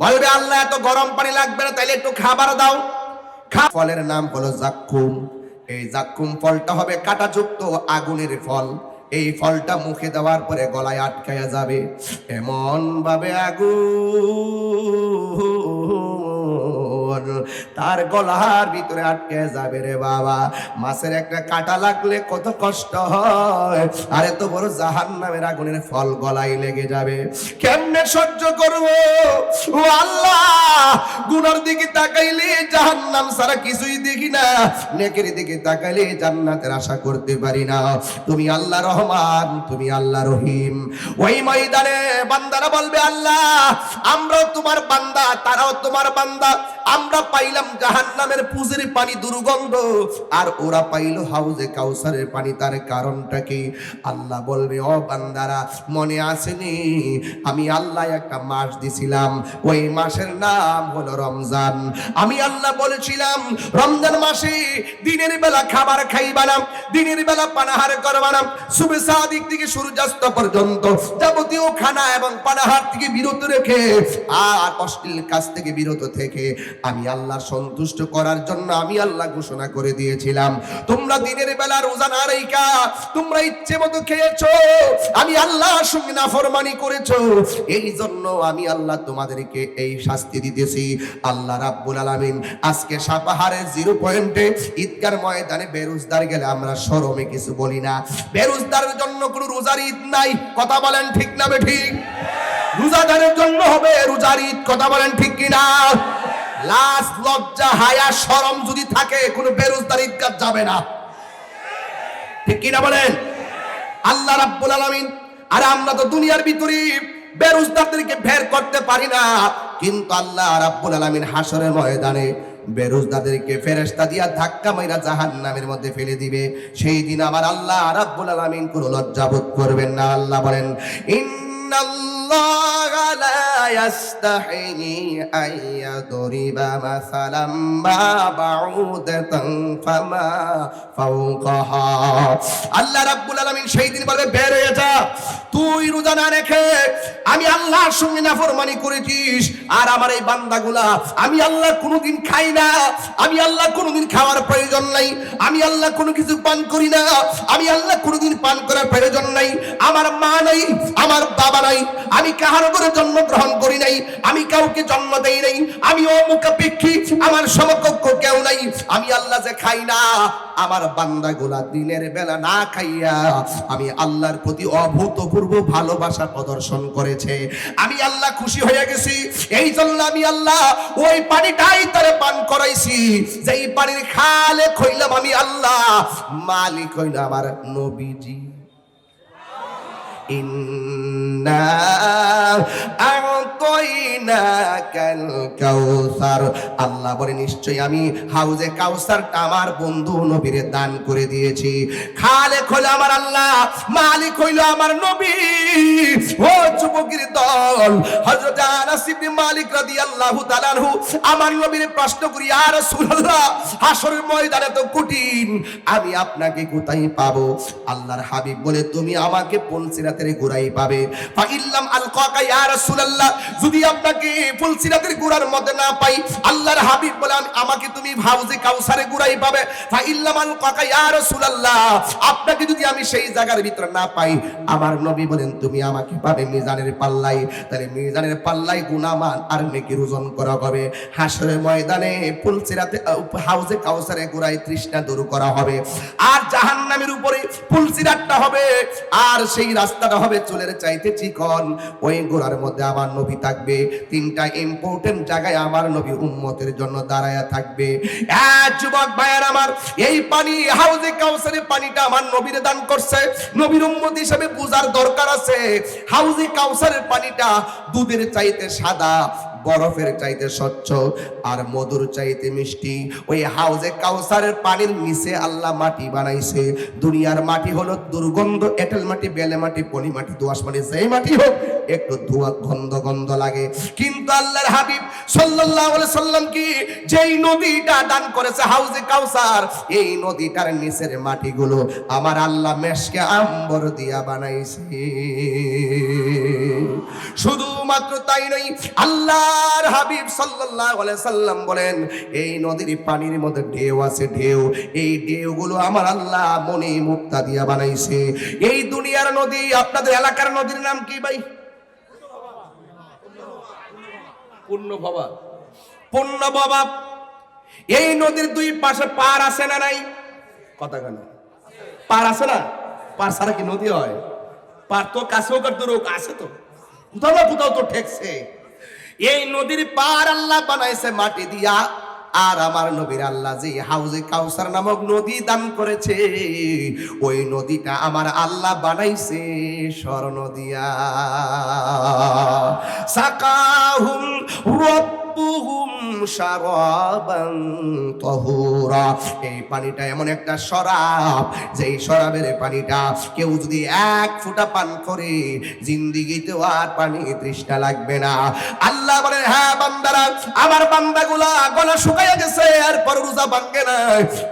বলবে আল্লাহ এত গরম পানি লাগবে না, তাইলে একটু খাবার দাও। ফলের নাম হলো জাক্কুম। এই জাক্কুম ফলটা হবে কাঁটাযুক্ত আগুনের ফল। এই ফলটা মুখে দেওয়ার পরে গলায় আটকায়া যাবে, এমন ভাবে আগুন তার গলার ভিতরে আটকে যাবে রে বাবা। মাছের একটা কাঁটা লাগলে কত কষ্ট হয়, আর এত বড় জাহান্নামের আগুনের ফল গলায় লেগে যাবে। কেমনে সহ্য করবো ও আল্লাহ? গুনার দিকে তাকাইলে জাহান্নাম ছাড়া কিছুই দেখি না, নেকের দিকে তাকাইলে জান্নাতের আশা করতে পারি না। তুমি আল্লাহ রহমান, তুমি আল্লাহ রহিম। ওই ময়দানে বান্দারা বলবে আল্লাহ আমরাও তোমার বান্দা, তারাও তোমার বান্দা, আমরা পাইলাম জাহান্নামের পুজের পানি দুর্গন্ধ, আর ওরা পাইলো হাউজে কাউসারের পানি। তার কারণটা কি? আল্লাহ বলবে ও বান্দারা মনে আসেনি আমি আল্লাহ একটা মাস দিছিলাম, ওই মাসের নাম হলো রমজান। আমি আল্লাহ বলেছিলাম রমজান মাসে দিনের বেলা খাবার খাইবা না, দিনের বেলা পানাহার করবা না, সুবে সাদিক থেকে সূর্যাস্ত পর্যন্ত যাবতীয় খানা এবং পানাহার থেকে বিরত রেখে আর অশ্লীল কাজ থেকে বিরত থেকে আমি আল্লাহ সন্তুষ্ট করার জন্য আমি আল্লাহ ঘোষণা করে দিয়েছিলাম তোমরা দিনের বেলা রোজা না রাইখা তোমরা ইচ্ছে মতো খেয়েছো, আমি আল্লাহর সঙ্গে নাফরমানি করেছো, এই জন্য আমি আল্লাহ তোমাদেরকে এই শাস্তি দিতেছি। আল্লাহ রাব্বুল আলামিন আজকে সাপাহারের 0 পয়েন্টে ঈদগার ময়দানে বেরোজদার গেলে আমরা শরমে কিছু বলি না। বেরোজদারের জন্য কোনো রোজার ঈদ নাই, কথা বলেন ঠিক না বেঠিক? রোজাদারের জন্য হবে রোজার ঈদ, কথা বলেন ঠিক কিনা? লাজ লজ্জা হায়া শরম যদি থাকে কোনো বেরোজদার ঈদগাহ যাবে না, ঠিক কিনা বলেন? আল্লাহ রাব্বুল আলামিন, আর আমরা তো দুনিয়ার ভিতরে বেরোজদারদেরকে বের করতে পারি না, কিন্তু আল্লাহ রাব্বুল আলামিন হাসরের ময়দানে বেরোজদারদেরকে ফেরেশতা দিয়া ধাক্কা মাইরা জাহান্নামের মধ্যে ফেলে দিবে। সেই দিন আবার আল্লাহ রাব্বুল আলামিন কোনো লজ্জাবোধ করবেন না। আল্লাহ বলেন ইন্নাল্লাহা লা ইয়াস্তাহি আন ইয়াদরিবা মাসালাম মা বাউদাতান ফামা ফাওকাহা। আল্লাহ রাব্বুল আলামিন সেই দিন বলবে বের হয়ে যা, তুই রোজা না রেখে আমি আল্লাহর সঙ্গে নাফরমানি করেছিস, আর আমার এই বান্দাগুলা আমি আল্লাহ কোনোদিন খাই না, আমি আল্লাহ কোনোদিন খাওয়ার প্রয়োজন নাই, আমি আল্লাহ কোনো কিছু পান করি না, আমি আল্লাহ কোনোদিন পান করার প্রয়োজন নাই, আমার মা নাই, আমার বাবা নাই, আমি কাহার ঘরে জন্মগ্রহণ করি নাই, আমি কাউকে জন্ম দেই নাই, আমি অমুখাপেক্ষী, আমার সমকক্ষ কেউ নাই, আমি আল্লাহ যে খাই না, আমার বান্দাগুলা দিনের বেলা না খাইয়া আমি আল্লাহর প্রতি অভূতপূর্ব ভালোবাসা প্রদর্শন করেছে, আমি আল্লাহ খুশি হয়ে গেছি, এই জন্য আমি আল্লাহ ওই পানিটাই তারে পান করাইছি, যেই পানির খালেক হইলাম আমি আল্লাহ, মালিক হইলাম আমার নবীজি। ইন্না আ'তাইনাকাল কাউসার, আল্লাহ বলে নিশ্চয়ই আমি হাউজে কাউসারটা আমার বন্ধু নবীরে দান করে দিয়েছি। খালেক হলো আমার আল্লাহ, মালিক হইল আমার নবী। ও যুবকের দল, হযরত আনাস ইবনে মালিক রাদিয়াল্লাহু তাআলা আনহু আমার নবীর প্রশ্ন করি, ইয়া রাসূলুল্লাহ হাশরের ময়দানে তো কঠিন, আমি আপনাকে কোথায় পাবো? আল্লাহর হাবিব বলে তুমি আমাকে পুলসিরাতের গোড়ায় পাবে। ফা ইল্লাম আলকাকা ইয়া রাসূলুল্লাহ, যদি আপনাকে পুলসিরাতের গোড়ার মধ্যে না পাই, আল্লাহর হাবিব বলে আমাকে তুমি হাউজে কাউসারের গোড়ায় পাবে। ফা ইল্লাম আলকাকা ইয়া রাসূলুল্লাহ, আপনাকে যদি আমি সেই জায়গার ভিতরে না পাই, আমার নবী বলেন তুমি আমাকে পাবে মিজানের পাল্লায়। তাহলে মিজানের পাল্লায় গুনাহমান আর নেকির ওজন করা হবে। হাশরের ময়দানে পুলসিরাতে হাউজে কাউসারের গোড়ায় তৃষ্ণা দূর করা হবে, আর জাহান্নামের উপরে পুলসিরাতটা হবে, আর সেই রাস্তাটা হবে চুলের চাইতে চিকন। ওই গোড়ার মধ্যে আমার নবী থাকবে, 3টা ইম্পর্টেন্ট জায়গায় আমার নবী উম্মতের জন্য দাঁড়ায়া থাকবে। যুবক ভাইয়ার আমার, এই পানি হাউজে কাউসারের পানিটা আমার নবীর দান করছে, নবীর উম্মত হিসেবে বুঝার দরকার আছে। হাউজে কাউসারের পানিটা দুধের চাইতে সাদা, বরফের চাইতে স্বচ্ছ আর মধুর চাইতে মিষ্টি। ওই হাউজে কাউসারের পানির নিচে আল্লাহ মাটি বানাইছে। দুনিয়ার মাটি হলো দুর্গন্ধ, এঁটেল মাটি, বেলে মাটি, পলি মাটি, দোআঁশ মাটি, যেই মাটি হোক একটু ধোঁয়া গন্ধ গন্ধ লাগে। কিন্তু আল্লাহর হাবিব সাল্লাল্লাহু আলাইহি সাল্লাম কি যেই নদীটা দান করেছে হাউজে কাউসার, এই নদীটার নিচের মাটিগুলো আমার আল্লাহ মেশকে আম্বর দিয়া বানাইছে। শুধুমাত্র তাই নয়, আল্লাহর হাবিব সাল্লাল্লাহু আলাইহি সাল্লাম বলেন এই নদীর পানির মধ্যে ঢেউ আছে, ঢেউ, এই ঢেউগুলো আমার আল্লাহ মনি মুক্তা দিয়া বানাইছে। এই দুনিয়ার নদী, আপনাদের এলাকার নদীর নাম কি ভাই? পূর্ণভবা। পূর্ণভবা। এই নদীর দুই পাশে পার আছে না নাই? কথা কেন? পার আছে না? পার ছাড়া কি নদী হয়? পার তো কাছেও কার দূর আছে, তো কোথাও না কোথাও তো ঠেকছে। এই নদীর পার আল্লাহ বানাইছে মাটি দিয়া। আর আমার নবীর আল্লাহ যে হাউজে কাউসার নামক নদী দান করেছে, ওই নদীটা আমার আল্লাহ বানাইছে স্বর্ণ দিয়া। সাকাহুম রব্বুহুম শারাবান তাহুরা। এই পানিটা এমন একটা শরাব, যেই শরাবের পানিটা কেউ যদি এক ফোঁটা পান করে জিন্দেগিতেও আর পানি তৃষ্ণা লাগবে না। আল্লাহ বলেন হ্যাঁ বান্দারা, আমার বান্দাগুলা গলা শুকাইয়া গেছে এরপর রোজা ভাঙে না,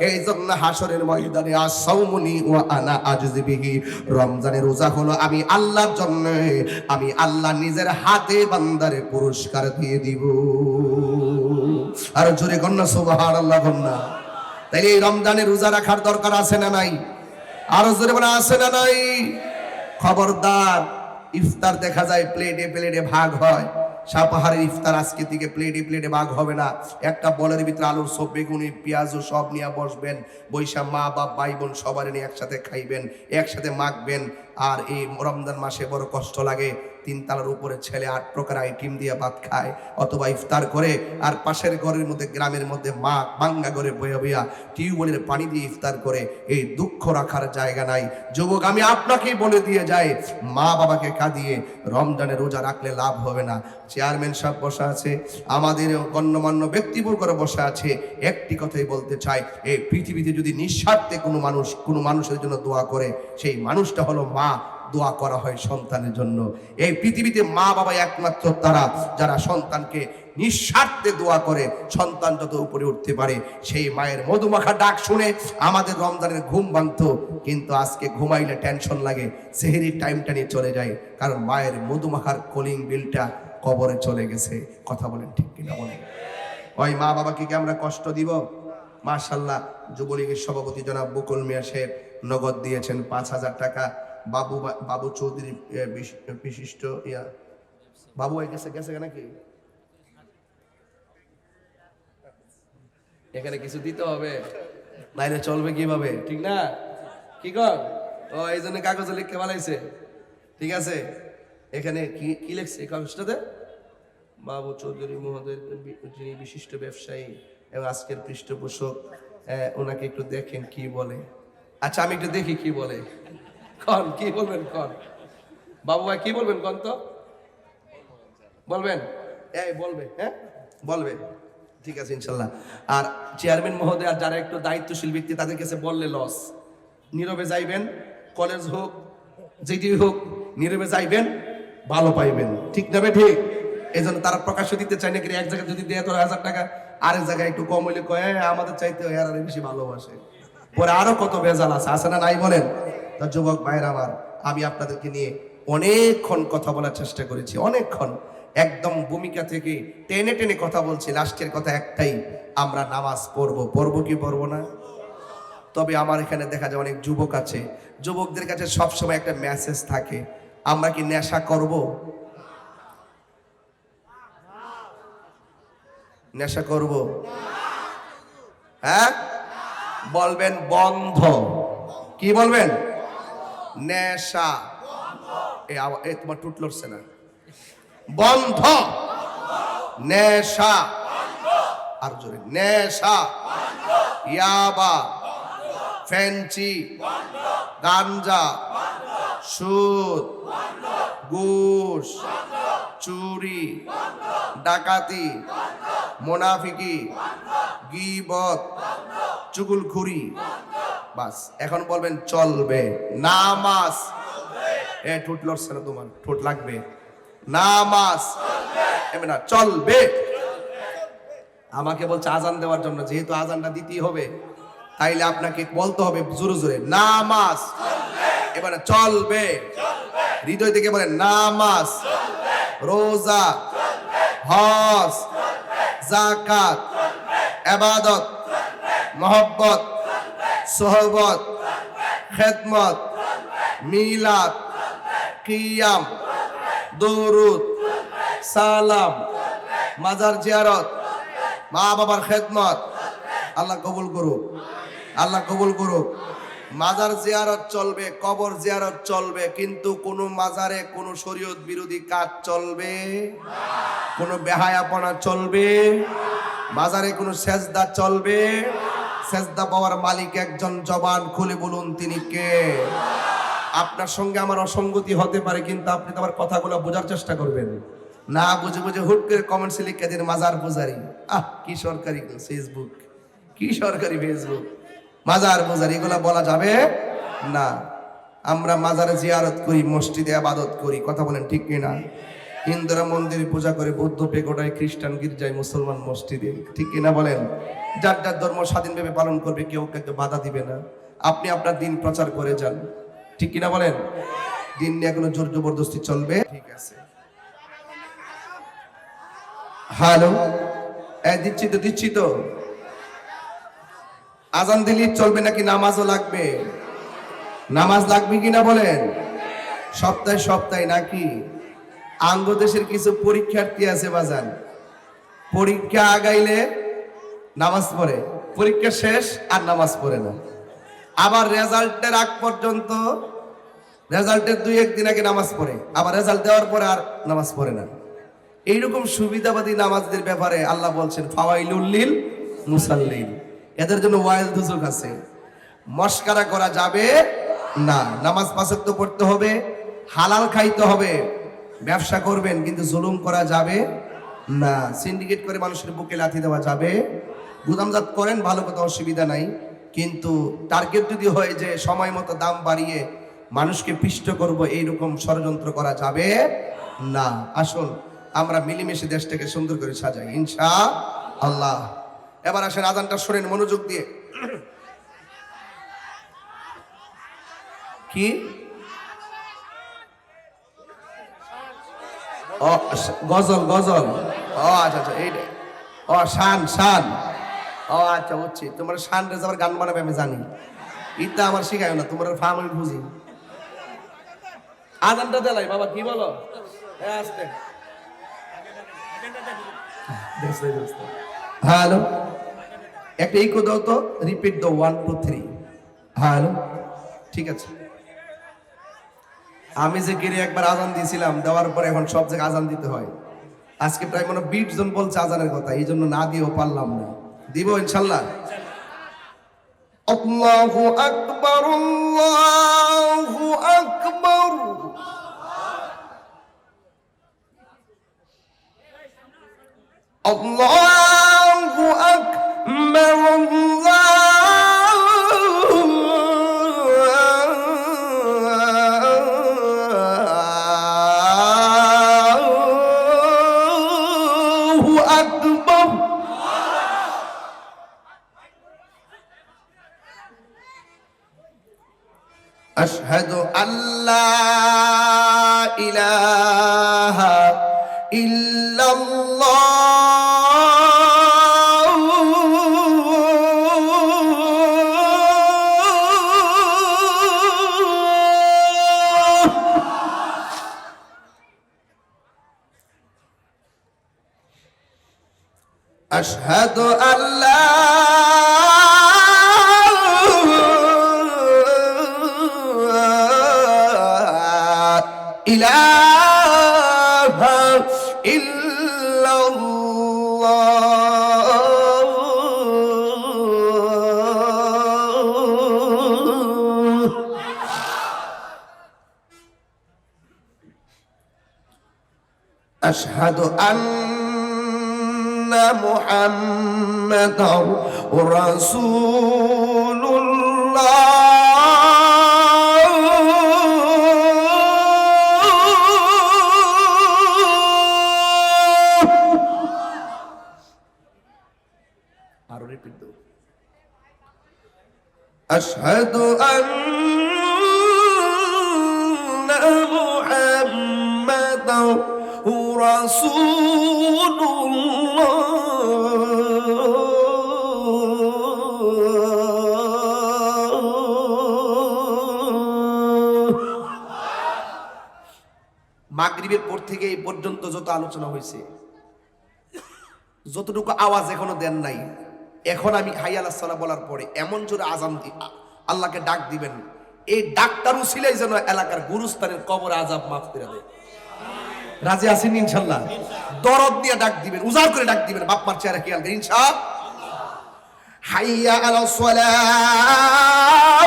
এই জন্য হাসরের ময়দানে আসাউমুনি ওয়া আনা আজজি বিহি, রমজানের রোজা হলো আমি আল্লাহর জন্য, আমি আল্লাহ নিজের হাতে বান্দারে পুরস্কার দিয়ে দিব। আর জোরে কন্যা সুবহানাল্লাহ কন্যা। তাই এই রমজানে রোজা রাখার দরকার আছে না নাই? আরো জোরে বলে আছে না নাই? খবরদার, ইফতার দেখা যায় প্লেটে প্লেটে ভাগ হয়। সাপাহারের ইফতার আজকে থেকে প্লেটে প্লেটে ভাগ হবে না। একটা বলের ভিতরে আলুর সব, বেগুনি, পেঁয়াজ সব নিয়ে বসবেন, বৈশা মা বাপ ভাই বোন সবার নিয়ে একসাথে খাইবেন, একসাথে মাখবেন। আর এই রমজান মাসে বড় কষ্ট লাগে, 3 তলার উপরে ছেলে 8 প্রকার আইটেম দিয়ে ভাত খায় অথবা ইফতার করে, আর পাশের ঘরের মধ্যে গ্রামের মধ্যে মা বাঙ্গা করে বইয়া বইয়া টিউবওয়েলের পানি দিয়ে ইফতার করে। এই দুঃখ রাখার জায়গা নাই। যুবক, আমি আপনাকেই বলে দিয়ে যাই, মা বাবাকে কাঁদিয়ে রমজানে রোজা রাখলে লাভ হবে না। চেয়ারম্যান সাহেব বসা আছে, আমাদের গণ্যমান্য ব্যক্তিবর্গরা বসা আছে, একটি কথাই বলতে চাই, এই পৃথিবীতে যদি নিঃস্বার্থে কোনো মানুষের জন্য দোয়া করে, সেই মানুষটা হলো মা। দোয়া করা হয় সন্তানের জন্য। এই পৃথিবীতে মা বাবা একমাত্র তারা যারা সন্তানকে নিঃস্বার্থে দোয়া করে সন্তান যত উপরে উঠতে পারে। সেই মায়ের মধুমাখা ডাক শুনে আমাদের রমজানের ঘুম ভাঙতো, কিন্তু আজকে ঘুমাইলে টেনশন লাগে, সেহরির টাইমটা নিয়ে চলে যায়, কারণ মায়ের মধুমাখার কলিং বিলটা কবরে চলে গেছে। কথা বলেন ঠিক কিনা বলেন? ওই মা বাবাকে কি আমরা কষ্ট দিব? মাশাআল্লাহ, যুবলীগের সভাপতি জনাব বকুল মিয়া সাহেব নগদ দিয়েছেন 5,000 টাকা। বাবু চৌধুরী বিশিষ্ট বাবু গেছে নাকি? এখানে কিছু দিতে হবে, নাইলে চলবে কিভাবে? ঠিক না? কি কর? ও এই জন্য কাগজে লিখতে বানাইছে। ঠিক আছে, এখানে কি লিখছে কাগজটাতে? বাবু চৌধুরী মহোদয়, যিনি বিশিষ্ট ব্যবসায়ী এবং আজকের পৃষ্ঠপোষক, ওনাকে একটু দেখেন কি বলে। আচ্ছা, আমি একটু দেখি কি বলে। কন, কি বলবেন কন বাবু ভাই, কি বলবেন কন তো? বলবেন? এই বলবে, হ্যাঁ বলবে, ঠিক আছে ইনশাল্লাহ। আর চেয়ারম্যান মহোদয় আর যারা একটু দায়িত্বশীল ব্যক্তি, তাদের কাছে বললে লস, নীরবে যাইবেন, কলেজ হোক যেটি হোক, নীরবে যাইবেন, ভালো পাইবেন। ঠিক না? ঠিক। এই জন্য তারা প্রকাশ্য দিতে চায় না। এক জায়গায় যদি দেয় 1000 টাকা, আরেক জায়গায় একটু কম হইলে কয় আমাদের চাইতে এরা বেশি ভালোবাসে। পরে আরো কত ভেজাল আছে না নাই বলেন? তা যুবক ভাইরা আমার, আমি আপনাদেরকে নিয়ে অনেকক্ষণ কথা বলার চেষ্টা করেছি, অনেকক্ষণ একদম ভূমিকা থেকে টেনে টেনে কথা বলছি। লাস্টের কথা একটাই, আমরা নামাজ পড়বো কি পড়বো না? তবে আমার এখানে দেখা যায় অনেক যুবক আছে, যুবকদের কাছে সবসময় একটা মেসেজ থাকে, আমরা কি নেশা করব? নেশা করব? হ্যাঁ বলবেন বন্ধ। কি বলবেন? নেশা। এই তোমার টুট লড়ছে না। বন্ধ। নেশা। আর জোরে, নেশা, ইয়াবা, ফেন্সি, গাঞ্জা, সুদ, ঘুষ, চুরি, ডাকাতি, মুনাফিকি, গীবত, চুগলখুরি। বাস এখন বলবেন চলবে। নামাজ, ঠোঁট লড়ছে না তোমার, ঠোঁট লাগবে। নামাজ না চলবে। আমাকে বলছে আজান দেওয়ার জন্য, যেহেতু আজানটা দিতেই হবে তাইলে আপনাকে বলতে হবে জোরে জোরে নামাজ। এবারে চলবে, হৃদয় থেকে বলেন নামাজ, রোজা, হজ, যাকাত, ইবাদত, মহব্বত, সোহবত, খেদমত, মিলাদ, কিয়াম, দুরুদ, সালাম, মাজার জিয়ারত, মা বাবার খেদমত। আল্লাহ কবুল করুক, আল্লাহ কবুল করুক। মাজার জিয়ারত চলবে, কবর জিয়ারত চলবে, কিন্তু কোন মাজারে কোন শরীয়ত বিরোধী কাজ চলবে, কোন বেহায়াপনা চলবে, মাজারে কোন সেজদা চলবে। সেজদা পাওয়ার মালিক একজন, জবান খুলে বলুন তিনি কে? আপনার সঙ্গে আমার অসঙ্গতি হতে পারে, কিন্তু আপনি তো আমার কথাগুলো বোঝার চেষ্টা করবেন। না বুঝে বুঝে হুট করে কমেন্টসে লিখে দিন মাজার পূজারি। কি সরকারি ফেসবুক, কি সরকারি ফেসবুক, মাজার পূজারি, এগুলা বলা যাবে না। আমরা মাজারে জিয়ারত করি, মসজিদে ইবাদত করি, কথা বলেন ঠিক কিনা? হিন্দুরা মন্দিরে পূজা করে, বৌদ্ধ পেগোডায়, খ্রিস্টান গির্জায়, মুসলমান মসজিদে, ঠিক কিনা বলেন? যার যার ধর্ম স্বাধীনভাবে পালন করবে, কেউ কাউকে বাধা দিবে না। আপনি আপনার দিন প্রচার করে যান, ঠিক কিনা বলেন? দিন নিয়ে কোনো জোর জবরদস্তি চলবে? ঠিক আছে। হ্যালো, দিচ্ছি তো। আজান দিলি চলবে নাকি নামাজও লাগবে? নামাজ লাগবে কিনা বলেন? সপ্তাহে সপ্তাহে নাকি? আঙ্গ দেশের কিছু পরীক্ষার্থী আছে বাজান, পরীক্ষা আগাইলে নামাজ পড়ে, পরীক্ষা শেষ আর নামাজ পড়ে না। আবার রেজাল্টের আগ পর্যন্ত, রেজাল্টের 2-1 দিন আগে নামাজ পড়ে, আবার রেজাল্ট দেওয়ার পরে আর নামাজ পড়ে না। এইরকম সুবিধাবাদী নামাজদের ব্যাপারে আল্লাহ বলছেন ফাওয়াইলুল লিল মুসাল্লিন, এদের জন্য ওয়াইল দুজক আছে। মস্কারা করা যাবে না, নামাজ পাঁচ ওয়াক্ত পড়তে হবে, হালাল খাইতে হবে। ব্যবসা করবেন কিন্তু জুলুম করা যাবে না, সিন্ডিকেট করে মানুষের বুকে লাথি দেওয়া যাবে। গুদামজাত করেন, ভালো কথা, অসুবিধা নাই, কিন্তু টার্গেট যদি হয় যে সময় মতো দাম বাড়িয়ে মানুষকে পিষ্ট করব, এইরকম ষড়যন্ত্র করা যাবে না। আসুন আমরা মিলেমিশে দেশটাকে সুন্দর করে সাজাই ইনশাআল্লাহ। এবার আসেন আজানটা শোনেন মনোযোগ দিয়ে। কি গজল? গজল? ও আচ্ছা আচ্ছা, এইটা শান শান। ও আচ্ছা বুঝছি, তোমার শান রে আবার গান বানাবে আমি জানি, ইটা আমার শিখায় না, তোমার ফার্ম আমি বুঝি। আজানটা দেলাই বাবা, কি বলো? আসতে হ্যালো, একটা ইকো দাও তো, রিপিট দাও 1 2 3। হ্যালো, ঠিক আছে। আমি যে গিরে একবার আজান দিয়েছিলাম, দেওয়ার পরে এখন সব জায়গায় আজান দিতে হয়। আজকে প্রায় 20 জন বলছে আজানের কথা, এই জন্য না দিয়েও পারলাম না, দিব ইনশাল্লাহ। আল্লাহু আকবার, আল্লাহু আকবার। আল্লাহু আকবার, আল্লাহু আকবার। আশহাদু আল্লা ইলাহা ইল্লাল্লাহ, আশহাদু আল্লা ইলাহা ইল্লাল্লাহ, আশহাদু আন্না মুহাম্মাদার রাসূলুল্লাহ। আরো রিপিট দাও, আশহাদু আন্না মুহাম্মাদার রাসূলুল্লাহ। মাগরিবের পর থেকে এই পর্যন্ত যত আলোচনা হয়েছে, যতটুকু আওয়াজ এখনো দেন নাই, এখন আমি হাইয়া আলাস সালাহ বলার পরে এমন জোরে আজান আল্লাহকে ডাক দিবেন, এই ডাকটার উসিলাই যেন এলাকার গুরুস্থানের কবর আযাব মাফ করে দেয়। রাজি আছেন ইনশাআল্লাহ? দরদ দিয়ে ডাক দিবেন, উজাড় করে ডাক দিবেন, বাপ মার চেহারা খেয়াল করে ইনশাআল্লাহ। হাইয়া আলাস সালাহ,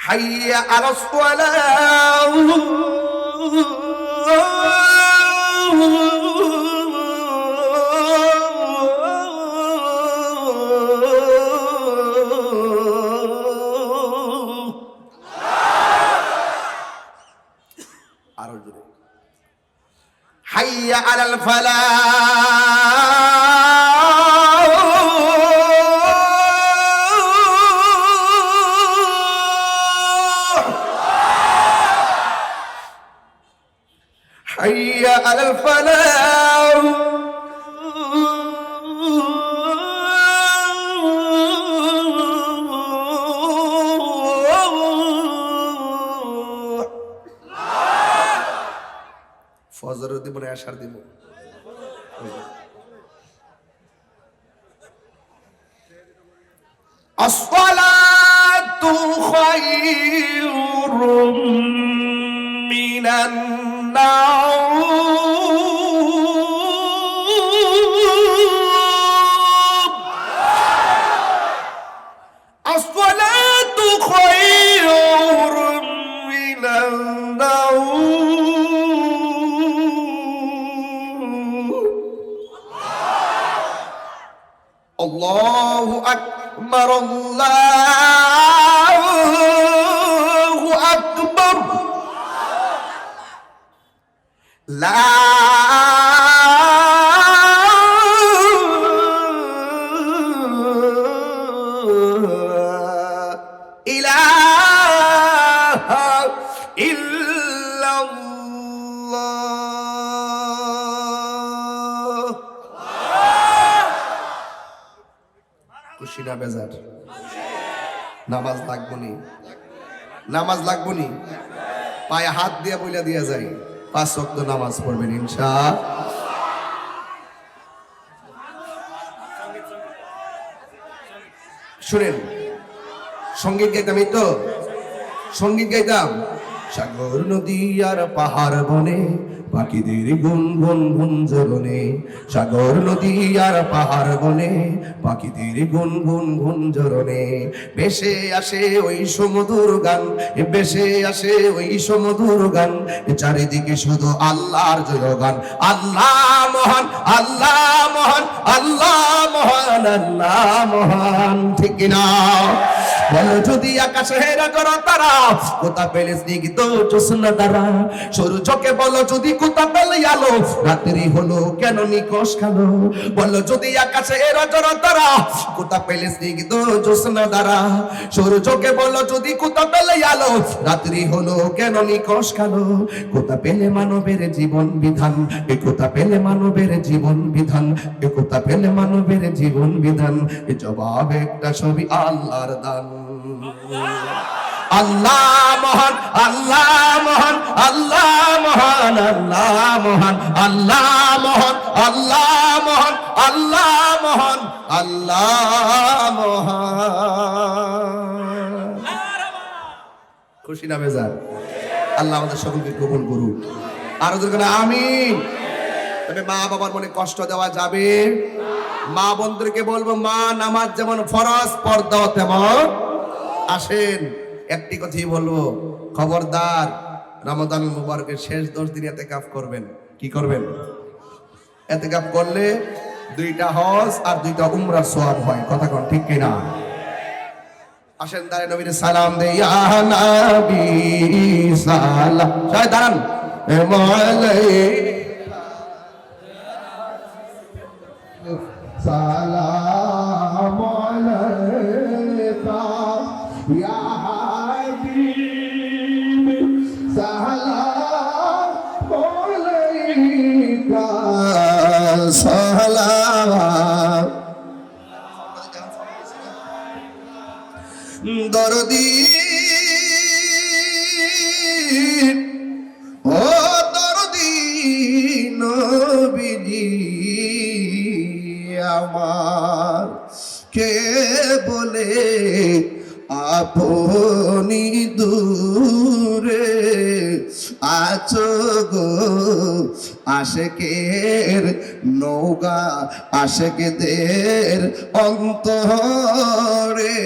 হাইয়া আলাস সালাহ, আরো জোরে হাইয়া আলাল ফালাহ, হাইয়া আলাল ফালাহ, ফজরের দিব না আশার দিব? আসসালাতু খায়রুম মিনান নাওম, আসসালাতু খায়রুম মিনান নাওম। আল্লাহু আকবার, আল্লাহু আকবার, লা ইলাহা ইল্লাল্লাহ। খুশি না বেজার? নামাজ লাগবো নি? নামাজ লাগবো নি? পায়ে হাত দিয়ে বইলা দিয়া যায়, 5 ওয়াক্ত নামাজ পড়বেন ইনশাআল্লাহ। শুনেন, সঙ্গীত গাইতাম, এই তো সঙ্গীত গাইতাম। সাগর নদী আর পাহাড় বনে পাখিদের গুনগুন গুঞ্জরণে, সাগর নদী আর পাহাড় বনে পাখিদের গুনগুন গুঞ্জরণে, ভেসে আসে ওই সমুদ্র গান, ভেসে আসে ওই সমুদ্র গান, চারিদিকে শুধু আল্লাহর জয়গান। আল্লাহ মহান, আল্লাহ মহান, আল্লাহ মহান, আল্লাহ মহান, ঠিক না? বলো যদি আকাশে হেরা করো তারা, কোথা পেলে স্নিগ্ধ জ্যোৎস্না দ্বারা, সূর্যকে বলো যদি কোথা পেলে আলো, রাত্রি হলো কেন নিকশ কালো। বলো যদি আকাশে হেরা করো তারা, কোথা পেলে স্নিগ্ধ জ্যোৎস্না দ্বারা, সূর্যকে বলো যদি কোথা পেলে আলো, রাত্রি হলো কেন নিকশ কালো। কোথা পেলে মানবের জীবন বিধান, এ কোথা পেলে মানবের জীবন বিধান, এ কোথা পেলে মানবের জীবন বিধান, এ জবাব একটা ছবি আল্লাহর দান। আল্লাহ মহান, আল্লাহ মহান, আল্লাহ মহান, আল্লাহ মহান, আল্লাহ মহান, আল্লাহ মহান, আল্লাহ মহান, আল্লাহ মহান। খুশি না বেজার? আল্লাহ আমাদের সকলকে কবুল করুন। আরো দরকার আমিন। তবে মা বাবার মনে কষ্ট দেওয়া যাবে মা বন্ধুকে বলবো, মা নামাজ যেমন ফরজ, পর্দাও তেমন। আসেন একটি কথাই বলবো, খবরদার রমাদানুল মুবারকের শেষ 10 দিন ইতিকাফ করবেন। কি করবেন? ইতিকাফ করলে 2টা হজ আর 2টা উমরা সওয়াব হয়। কথা কোন ঠিক কিনা? আসেন দাঁড়ান, নবীর সালাম দে, ইয়া নবী সালাম। সবাই দাঁড়ান। সালাম আলাইকা ইয়া হাবিব, সালাম আলাইকা, সালাম। দরদি ও দরদি নবীজি আমার, কে বলে আপনি দূরে আছো গো, আশেকের নৌকা আশেকদের অন্তরে,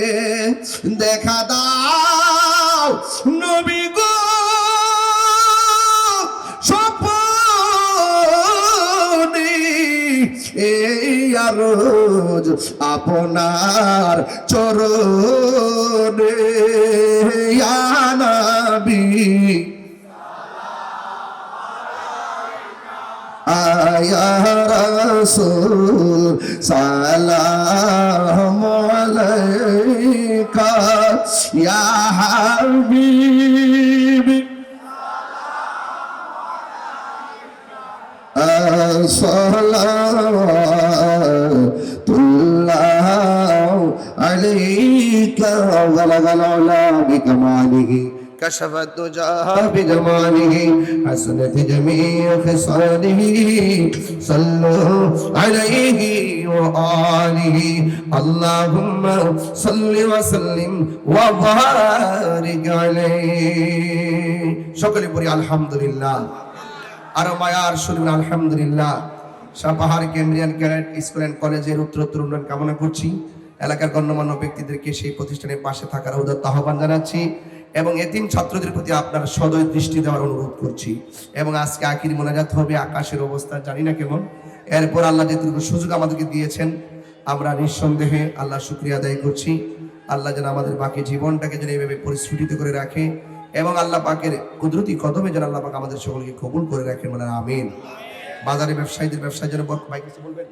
দেখা দাও নবী গো স্বপনে, এই আরজ আপনার চরণে, ইয়া নবী আয়া রাসূল সালাম আলাইকা ইয়া হাবিব, সালাতুল্লাহ আলাইকা, ওয়ালাগাল উলা বিকামালিহি كشف الدجى بجماله حسنت جميع خصاله صلوا عليه وآله اللهم صل وسلم وبارك عليه সকলে পড়ি আলহামদুলিল্লাহ। আর মায়ার শুনুন আলহামদুলিল্লাহ। সাপাহার কেন্দ্রিয়ান ক্যাডেট স্কুল এন্ড কলেজের উত্তরোত্তর উন্নয়ন কামনা করছি। এলাকার গণ্যমান্য ব্যক্তিদেরকে সেই প্রতিষ্ঠানের পাশে থাকার উদাত্ত আহ্বান জানাচ্ছি এবং এতিম ছাত্রদের প্রতি আপনার সদয় দৃষ্টি দেওয়ার অনুরোধ করছি। এবং আজকে আখির মোনাজাত হবে, আকাশের অবস্থা জানি না কেমন। এরপর আল্লাহ যেটুকু সুযোগ আমাদেরকে দিয়েছেন, আমরা নিঃসন্দেহে আল্লাহ শুকরিয়া আদায় করছি। আল্লাহ যেন আমাদের বাকি জীবনটাকে যেন এইভাবে পরিস্ফুটিত করে রাখে এবং আল্লাহ পাকের কুদরতি কদমে যেন আল্লাহ পাক আমাদের সকলকে কবুল করে রাখেন, বলে আমিন। বাজারে ব্যবসায়ীদের ব্যবসায় যেন ভাই কিছু বলবেন,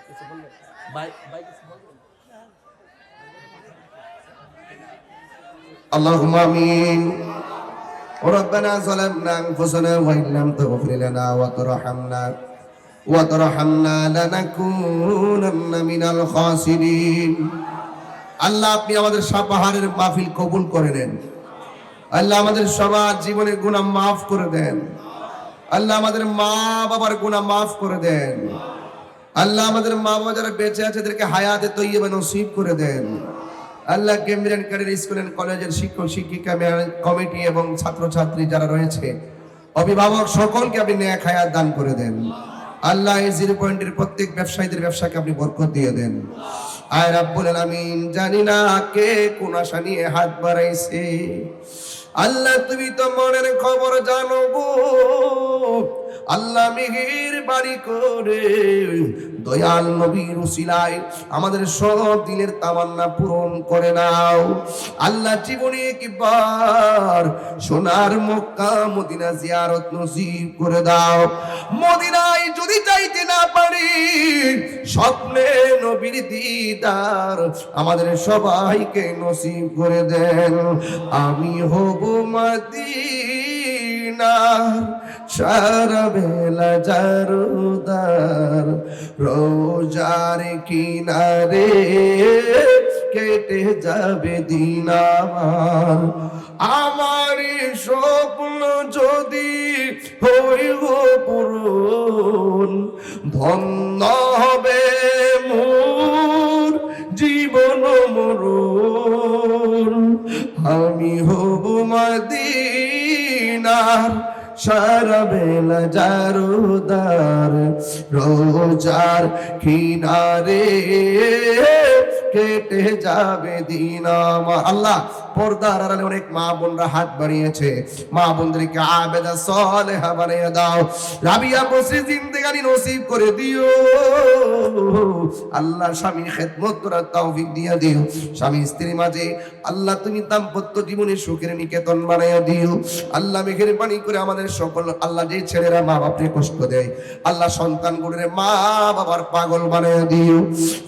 কিছু বলবেন ভাই, ভাই কিছু বলবেন। اللهم آمين. ربنا ظلمنا أنفسنا وإن لم تغفر لنا وترحمنا لنكونن من الخاسرين. আল্লাহ আপনি আমাদের সাপাহারের মাহফিল কবুল করে নেন। আল্লাহ আমাদের সবার জীবনের গুনাহ মাফ করে দেন। আল্লাহ আমাদের মা বাবার গুনাহ মাফ করে দেন। আল্লাহ আমাদের মা বাবা যারা বেঁচে আছে তাদেরকে হায়াতে তৈয়বা নসিব করে দেন। আল্লাহ কেমব্রিয়ান ক্যাডেট স্কুল এন্ড কলেজের শিক্ষক শিক্ষিকা কমিটি এবং ছাত্রছাত্রী যারা রয়েছে, অভিভাবক সকলকে আপনি নেক হায়াত দান করে দেন। আল্লাহ এই 0 পয়েন্টের প্রত্যেক ব্যবসায়ীদের ব্যবসাকে আপনি বরকত দিয়ে দেন। আয় রাব্বুল আলামিন, জানি না কে কোন আশা নিয়ে হাত বাড়াইছে। আল্লাহ তুমি তো মনের খবর জানো গো। আল্লাহ মিহির বাড়ি করে দয়াল নবীর উসিলায় আমাদের সব দিনের তামান্না পূরণ করে নাও। আল্লাহ জীবনে একবার সোনার মক্কা মদিনা জিয়ারত নসিব করে দাও। মদিনায় যদি যাইতে না পারি, স্বপ্নে নবীর দিদার আমাদের সবাইকে নসিব করে দেন। আমি হব মদিনার সারা বেলা জারুদার, রোজার কিনারে কেটে যাবে দিন আমার। আমার স্বপ্ন যদি হইব পূরণ, ধন্য হবে মোর জীবন মরণ। আমি হব মদিনার সারা বেলা জারুদার রোজার কিনারে কেটে যাবে দিন আমার। আল্লাহ পর্দার আড়ালে অনেক মা বোনরা হাত বাড়িয়েছে, মা বোনদেরকে আবেদা সালেহা বানিয়ে দাও। রাবিয়া বসে জিন্দেগানি নসিব করে দিও আল্লাহ। স্বামীর খেদমত করার তৌফিক দিয়ে দিও। স্বামী স্ত্রীর মাঝে আল্লাহ তুমি দাম্পত্য জীবনে সুখের নিকেতন বানাইয়া দিও আল্লাহ। মেহেরবানি করে আমাদের সকল আল্লাহ যে ছেলেরা মা বাপকে কষ্ট দেয় আল্লাহ সন্তানগুলোর মা বাবার পাগল বানাইয়া দিও।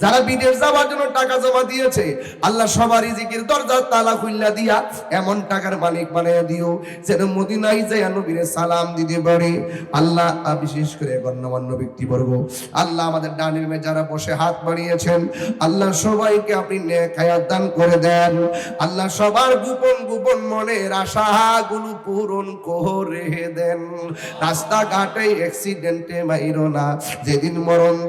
যারা বিদেশ যাওয়ার জন্য টাকা জমা দিয়েছে আল্লাহ সবার রিজিকের দরজা তালা খুইল্লা দিয়া এমন টাকার মালিক বানাইয়া দিও যেন মদিনায় যায় নবীরে সালাম দিতে পারে আল্লাহ। বিশেষ করে গণ্যমান্য ব্যক্তিবর্গ আল্লাহ আমাদের ডানের মে যারা বসে হাত বাড়িয়েছেন আল্লাহ সবাইকে আপনি নেক হায়াত দান করে দেন আল্লাহ। সবার গোপন গোপন মনের আশাগুলো পূরণ করে দেন। রাস্তাঘাটে অ্যাক্সিডেন্টে মাইরো না, যেদিন মরণ